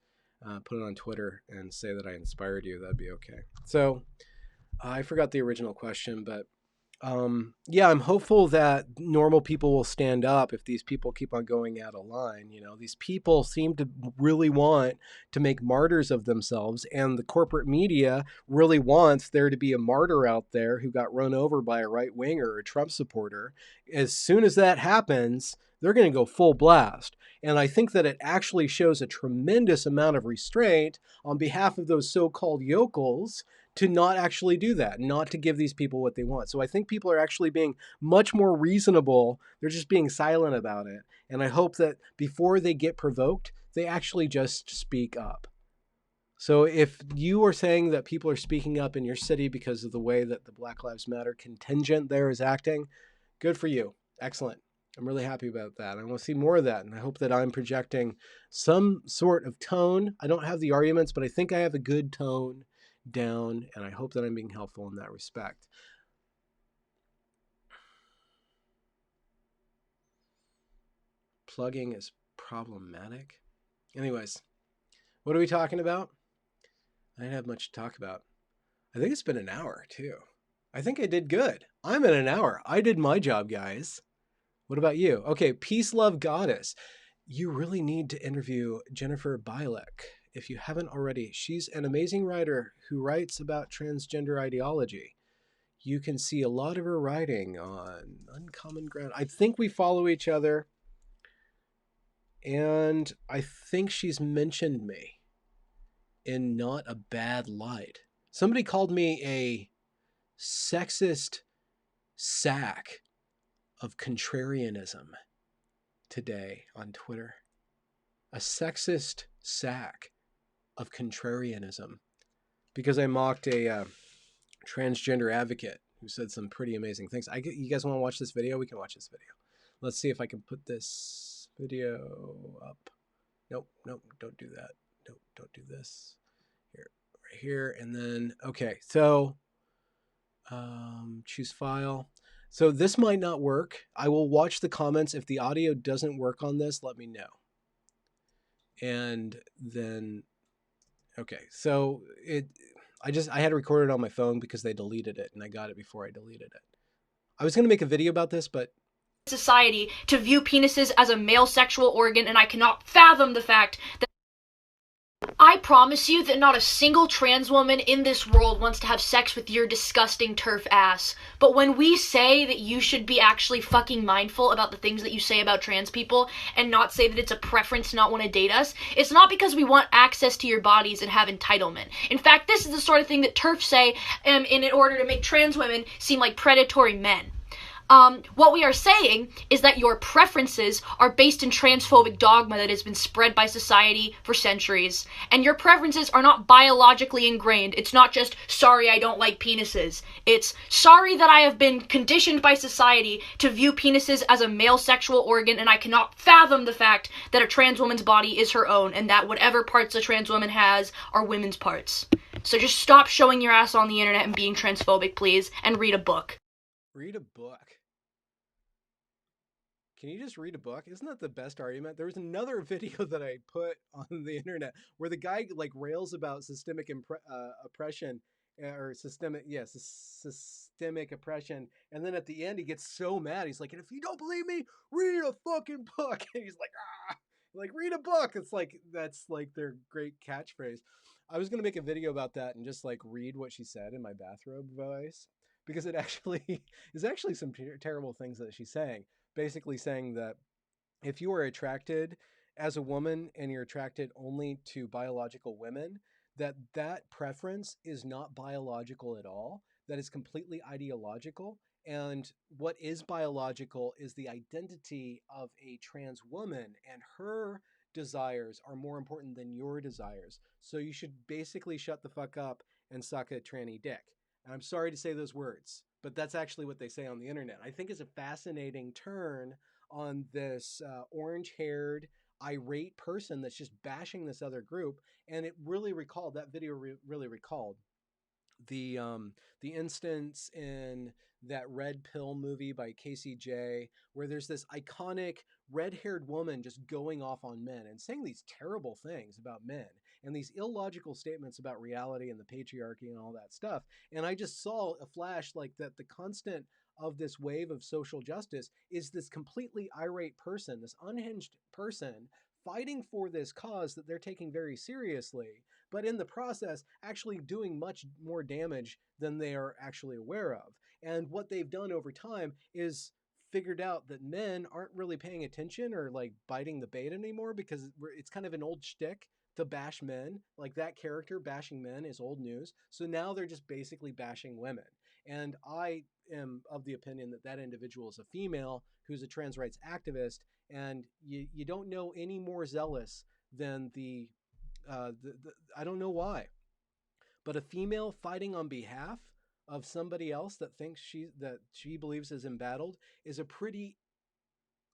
Speaker 1: put it on Twitter and say that I inspired you. That'd be okay. So I forgot the original question, but yeah, I'm hopeful that normal people will stand up if these people keep on going out of line. These people seem to really want to make martyrs of themselves, and the corporate media really wants there to be a martyr out there who got run over by a right winger or a Trump supporter. As soon as that happens, they're going to go full blast. And I think that it actually shows a tremendous amount of restraint on behalf of those so-called yokels to not actually do that, not to give these people what they want. So I think people are actually being much more reasonable. They're just being silent about it. And I hope that before they get provoked, they actually just speak up. So if you are saying that people are speaking up in your city because of the way that the Black Lives Matter contingent there is acting, good for you. Excellent. I'm really happy about that. I want to see more of that. And I hope that I'm projecting some sort of tone. I don't have the arguments, but I think I have a good tone down, and I hope that I'm being helpful in that respect. Plugging is problematic. Anyways, what are we talking about? I didn't have much to talk about. I think it's been an hour too. I think I did good. I'm at an hour. I did my job, guys. What about you? Okay, Peace, Love, Goddess. You really need to interview Jennifer Bielek. If you haven't already, she's an amazing writer who writes about transgender ideology. You can see a lot of her writing on Uncommon Ground. I think we follow each other, and I think she's mentioned me in not a bad light. Somebody called me a sexist sack of contrarianism today on Twitter. A sexist sack of contrarianism, because I mocked a transgender advocate who said some pretty amazing things. You guys want to watch this video? We can watch this video. Let's see if I can put this video up. Nope, don't do that. Nope, don't do this. Here, right here, and then, okay, so choose file. So this might not work. I will watch the comments. If the audio doesn't work on this, let me know. And then, okay, so I had to record it on my phone because they deleted it, and I got it before I deleted it. I was going to make a video about this, but
Speaker 2: society to view penises as a male sexual organ, and I cannot fathom the fact that I promise you that not a single trans woman in this world wants to have sex with your disgusting turf ass. But when we say that you should be actually fucking mindful about the things that you say about trans people and not say that it's a preference to not want to date us, it's not because we want access to your bodies and have entitlement. In fact, this is the sort of thing that TERFs say in order to make trans women seem like predatory men. What we are saying is that your preferences are based in transphobic dogma that has been spread by society for centuries. And your preferences are not biologically ingrained. It's not just, sorry, I don't like penises. It's, sorry that I have been conditioned by society to view penises as a male sexual organ, and I cannot fathom the fact that a trans woman's body is her own, and that whatever parts a trans woman has are women's parts. So just stop showing your ass on the internet and being transphobic, please, and read a book.
Speaker 1: Read a book. Can you just read a book? Isn't that the best argument? There was another video that I put on the internet where the guy like rails about systemic oppression or systemic oppression, and then at the end he gets so mad. He's like, "And if you don't believe me, read a fucking book." And he's like read a book. It's like that's like their great catchphrase. I was gonna make a video about that and just like read what she said in my bathrobe voice because it actually is actually some terrible things that she's saying, basically saying that if you are attracted as a woman and you're attracted only to biological women, that preference is not biological at all, that is completely ideological. And what is biological is the identity of a trans woman, and her desires are more important than your desires. So you should basically shut the fuck up and suck a tranny dick. And I'm sorry to say those words, but that's actually what they say on the internet. I think it's a fascinating turn on this orange-haired, irate person that's just bashing this other group, and it really recalled that video. Really recalled the instance in that Red Pill movie by KCJ where there's this iconic red-haired woman just going off on men and saying these terrible things about men and these illogical statements about reality and the patriarchy and all that stuff. And I just saw a flash like that the constant of this wave of social justice is this completely irate person, this unhinged person fighting for this cause that they're taking very seriously, but in the process actually doing much more damage than they are actually aware of. And what they've done over time is figured out that men aren't really paying attention or like biting the bait anymore because it's kind of an old shtick to bash men. Like that character bashing men is old news. So now they're just basically bashing women. And I am of the opinion that that individual is a female who's a trans rights activist, and you don't know any more zealous than I don't know why, but a female fighting on behalf of somebody else that thinks she believes is embattled is a pretty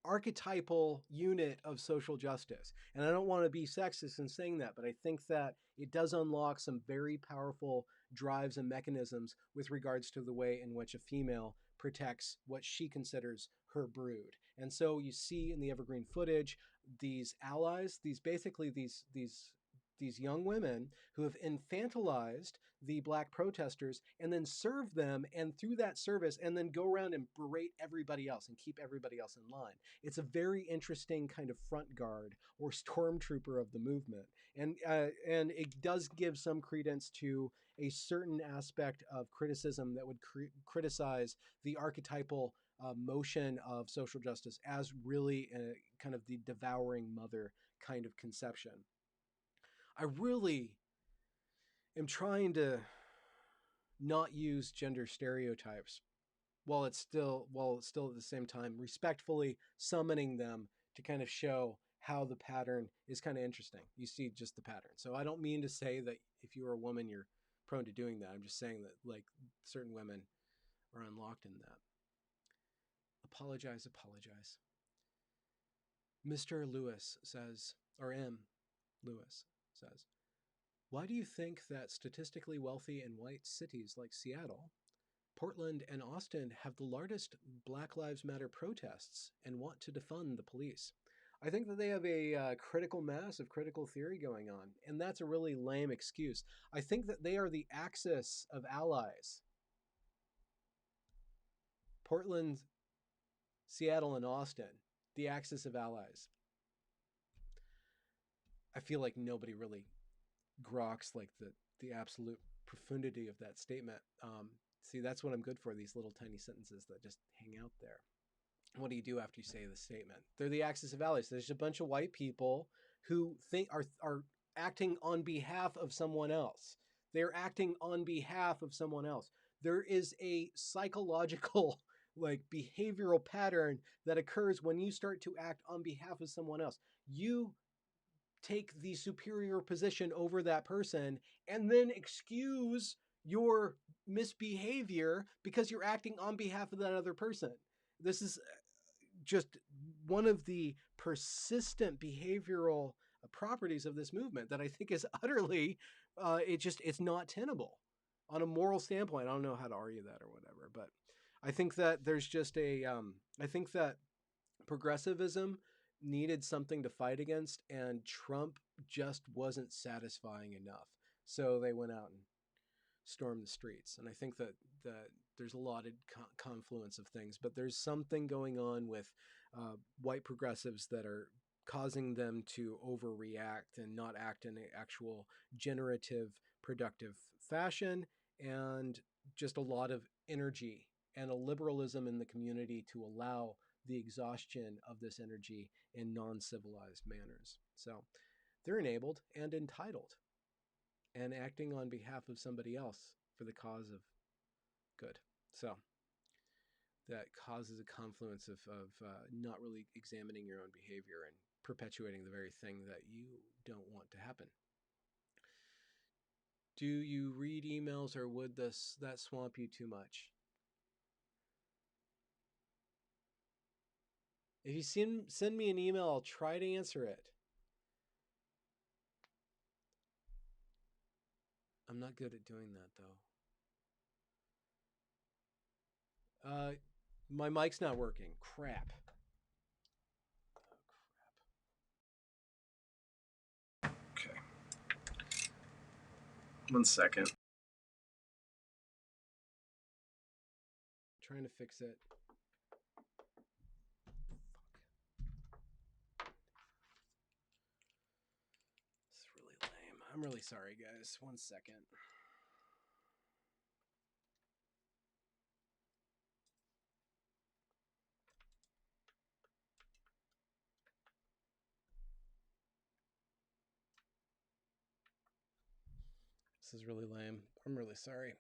Speaker 1: archetypal unit of social justice. And I don't want to be sexist in saying that, but I think that it does unlock some very powerful drives and mechanisms with regards to the way in which a female protects what she considers her brood. And so you see in the evergreen footage these allies, these young women who have infantilized the black protesters and then serve them, and through that service and then go around and berate everybody else and keep everybody else in line. It's a very interesting kind of front guard or stormtrooper of the movement, and it does give some credence to a certain aspect of criticism that would criticize the archetypal motion of social justice as really kind of the devouring mother kind of conception. I really am trying to not use gender stereotypes while still at the same time respectfully summoning them to kind of show how the pattern is kind of interesting. You see just the pattern. So I don't mean to say that if you're a woman you're prone to doing that. I'm just saying that like certain women are unlocked in that. Apologize. Mr. Lewis says, or M. Lewis says, why do you think that statistically wealthy and white cities like Seattle, Portland, and Austin have the largest Black Lives Matter protests and want to defund the police? I think that they have a critical mass of critical theory going on, and that's a really lame excuse. I think that they are the axis of allies. Portland, Seattle, and Austin, the axis of allies. I feel like nobody really groks like the absolute profundity of that statement. See, that's what I'm good for, these little tiny sentences that just hang out there. What do you do after you say the statement? They're the axis of allies. There's a bunch of white people who think are acting on behalf of someone else. They're acting on behalf of someone else. There is a psychological like behavioral pattern that occurs when you start to act on behalf of someone else. You take the superior position over that person and then excuse your misbehavior because you're acting on behalf of that other person. This is just one of the persistent behavioral properties of this movement that I think is utterly it's not tenable on a moral standpoint. I don't know how to argue that or whatever, but I think that there's just I think that progressivism needed something to fight against, and Trump just wasn't satisfying enough. So they went out and stormed the streets. And I think that there's a lot of confluence of things, but there's something going on with white progressives that are causing them to overreact and not act in an actual generative, productive fashion, and just a lot of energy and a liberalism in the community to allow the exhaustion of this energy in non-civilized manners. So they're enabled and entitled and acting on behalf of somebody else for the cause of good. So that causes a confluence of not really examining your own behavior and perpetuating the very thing that you don't want to happen. Do you read emails, or would that swamp you too much? If you send me an email, I'll try to answer it. I'm not good at doing that, though. My mic's not working. Crap. Okay. 1 second. Trying to fix it. This is really lame. I'm really sorry, guys. 1 second. This is really lame. I'm really sorry.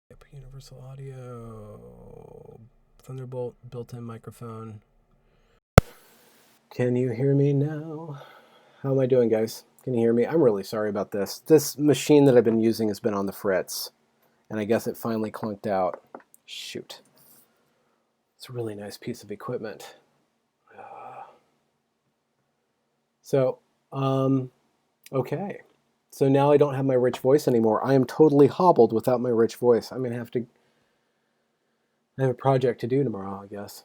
Speaker 1: And my Universal Audio Thunderbolt built-in microphone. Can you hear me now? How am I doing, guys? Can you hear me? I'm really sorry about this. This machine that I've been using has been on the fritz, and I guess it finally clunked out. Shoot. It's a really nice piece of equipment. Okay. So now I don't have my rich voice anymore. I am totally hobbled without my rich voice. I'm going to have I have a project to do tomorrow, I guess.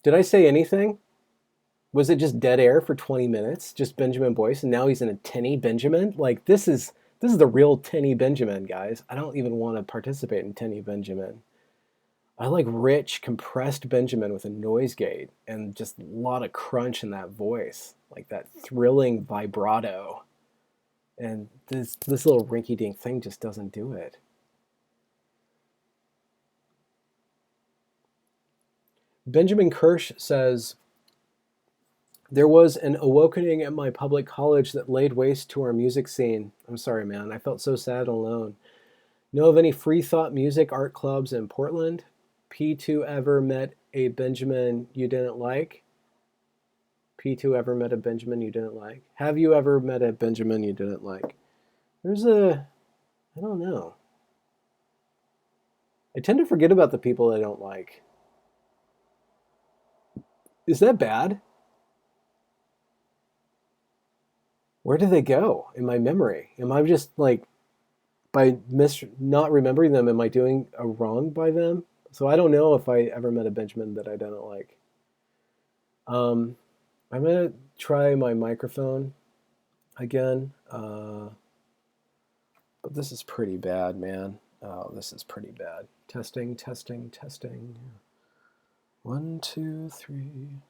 Speaker 1: Did I say anything? Was it just dead air for 20 minutes? Just Benjamin Boyce, and now he's in a tinny Benjamin? Like, this is the real tinny Benjamin, guys. I don't even want to participate in tinny Benjamin. I like rich, compressed Benjamin with a noise gate and just a lot of crunch in that voice, like that thrilling vibrato. And this little rinky-dink thing just doesn't do it. Benjamin Kirsch says, there was an awakening at my public college that laid waste to our music scene. I'm sorry, man. I felt so sad and alone. Know of any free thought music art clubs in Portland? P2 ever met a Benjamin you didn't like? P2 ever met a Benjamin you didn't like? Have you ever met a Benjamin you didn't like? I don't know. I tend to forget about the people I don't like. Is that bad? Where do they go in my memory? Am I just like, by not remembering them, am I doing a wrong by them? So I don't know if I ever met a Benjamin that I didn't like. I'm gonna try my microphone again, but this is pretty bad, man. Oh, this is pretty bad. Testing, testing, testing. 1, 2, 3.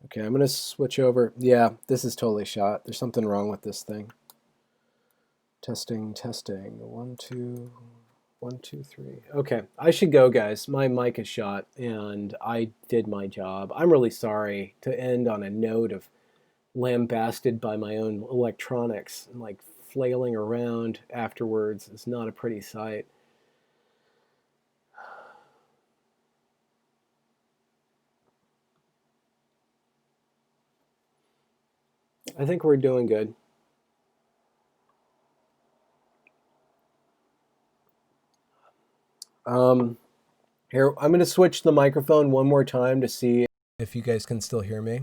Speaker 1: Okay, I'm gonna switch over. Yeah, this is totally shot. There's something wrong with this thing. Testing, testing. 1, 2, 1, 2, 3. Okay, I should go, guys. My mic is shot, and I did my job. I'm really sorry to end on a note of lambasted by my own electronics and like flailing around afterwards is not a pretty sight. I think we're doing good. Here, I'm going to switch the microphone one more time to see if you guys can still hear me.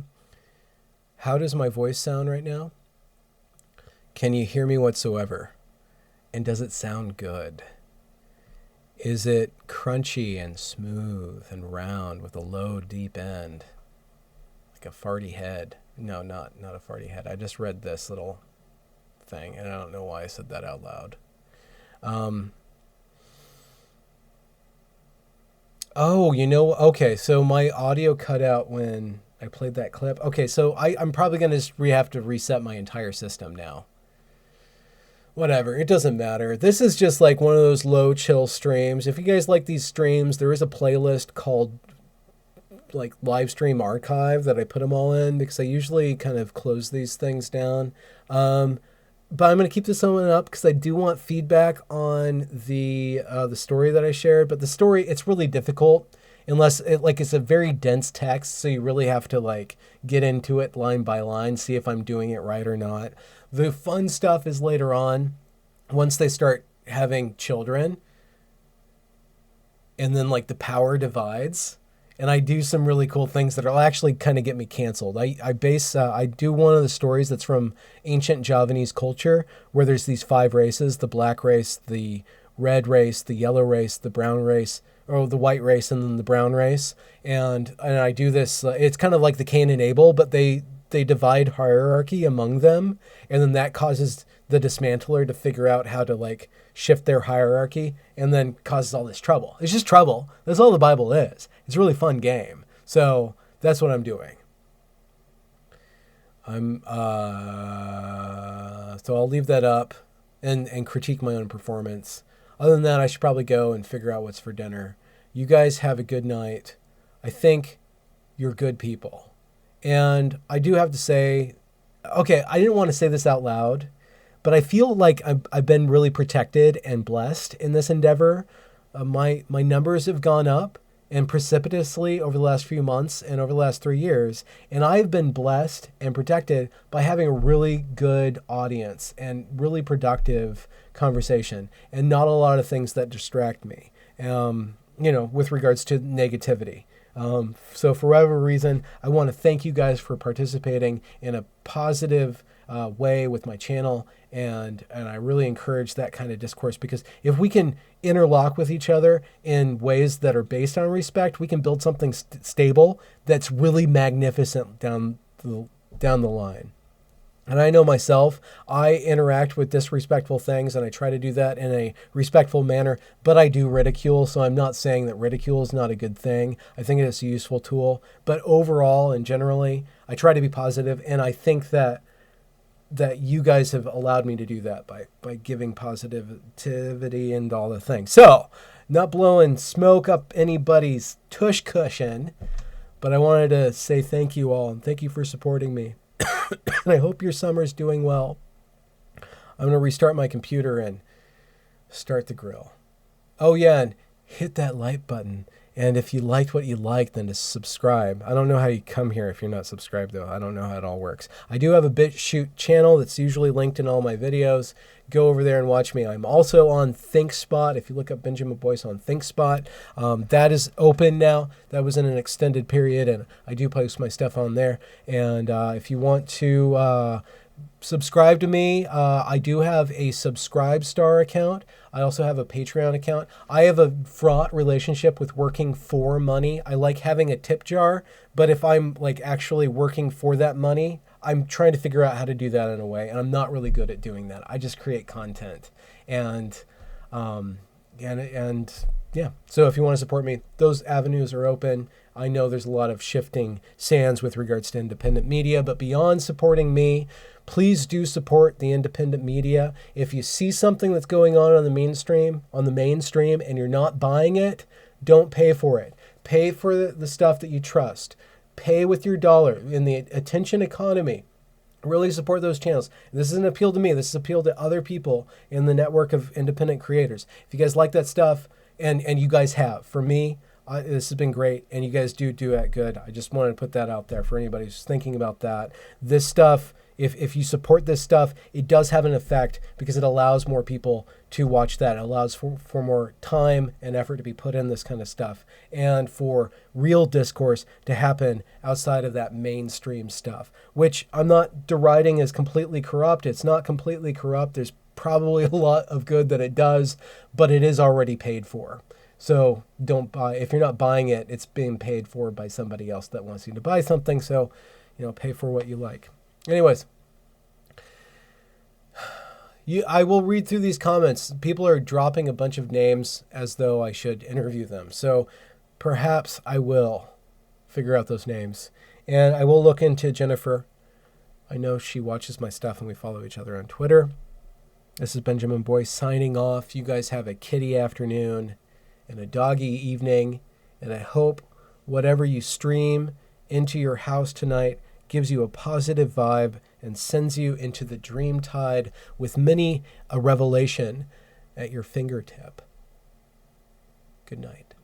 Speaker 1: How does my voice sound right now? Can you hear me whatsoever? And does it sound good? Is it crunchy and smooth and round with a low, deep end? Like a farty head? No, not a farty head. I just read this little thing, and I don't know why I said that out loud. Oh, okay, so my audio cut out when I played that clip. Okay, so I'm probably going to have to reset my entire system now. Whatever, it doesn't matter. This is just like one of those low chill streams. If you guys like these streams, there is a playlist called like live stream archive that I put them all in because I usually kind of close these things down. But I'm going to keep this one up because I do want feedback on the story that I shared. But the story, it's really difficult unless it's a very dense text. So you really have to like get into it line by line, see if I'm doing it right or not. The fun stuff is later on once they start having children and then like the power divides. And I do some really cool things that will actually kind of get me canceled. I do one of the stories that's from ancient Javanese culture where there's these 5 races: the black race, the red race, the yellow race, the brown race, or the white race, and then the brown race. And I do this. It's kind of like the Cain and Abel, but they divide hierarchy among them, and then that causes the dismantler to figure out how to like shift their hierarchy, and then causes all this trouble. It's just trouble. That's all the Bible is. It's a really fun game. So that's what I'm doing. So I'll leave that up and critique my own performance. Other than that, I should probably go and figure out what's for dinner. You guys have a good night. I think you're good people. And I do have to say, okay, I didn't want to say this out loud, but I feel like I've been really protected and blessed in this endeavor. My numbers have gone up and precipitously over the last few months and over the last 3 years. And I've been blessed and protected by having a really good audience and really productive conversation and not a lot of things that distract me, with regards to negativity. So for whatever reason, I want to thank you guys for participating in a positive way with my channel. And I really encourage that kind of discourse, because if we can interlock with each other in ways that are based on respect, we can build something stable that's really magnificent down the line. And I know myself, I interact with disrespectful things, and I try to do that in a respectful manner, but I do ridicule, so I'm not saying that ridicule is not a good thing. I think it's a useful tool. But overall and generally, I try to be positive, and I think that you guys have allowed me to do that by giving positivity and all the things. So, not blowing smoke up anybody's tush cushion, but I wanted to say thank you all, and thank you for supporting me. And I hope your summer's doing well. I'm going to restart my computer and start the grill. Oh yeah, and hit that like button. And if you liked what you liked, then to subscribe. I don't know how you come here if you're not subscribed, though. I don't know how it all works. I do have a BitChute channel that's usually linked in all my videos. Go over there and watch me. I'm also on ThinkSpot. If you look up Benjamin Boyce on ThinkSpot, that is open now. That was in an extended period, and I do post my stuff on there. And if you want to subscribe to me, I do have a Subscribestar account. I also have a Patreon account. I have a fraught relationship with working for money. I like having a tip jar, but if I'm like actually working for that money, I'm trying to figure out how to do that in a way, and I'm not really good at doing that. I just create content, and yeah. So if you want to support me, those avenues are open. I know there's a lot of shifting sands with regards to independent media, but beyond supporting me, please do support the independent media. If you see something that's going on the mainstream, and you're not buying it, don't pay for it. Pay for the stuff that you trust. Pay with your dollar. In the attention economy, Really support those channels. This is an appeal to me. This is an appeal to other people in the network of independent creators. If you guys like that stuff, and you guys have, for me, this has been great, and you guys do it good. I just wanted to put that out there for anybody who's thinking about that. This stuff, if you support this stuff, it does have an effect because it allows more people to watch that. It allows for more time and effort to be put in this kind of stuff, and for real discourse to happen outside of that mainstream stuff, which I'm not deriding as completely corrupt. It's not completely corrupt. There's probably a lot of good that it does, but it is already paid for. So don't buy. If you're not buying it, it's being paid for by somebody else that wants you to buy something. So, pay for what you like. Anyways, I will read through these comments. People are dropping a bunch of names as though I should interview them. So perhaps I will figure out those names. And I will look into Jennifer. I know she watches my stuff and we follow each other on Twitter. This is Benjamin Boyce signing off. You guys have a kitty afternoon and a doggy evening. And I hope whatever you stream into your house tonight gives you a positive vibe and sends you into the dream tide with many a revelation at your fingertip. Good night.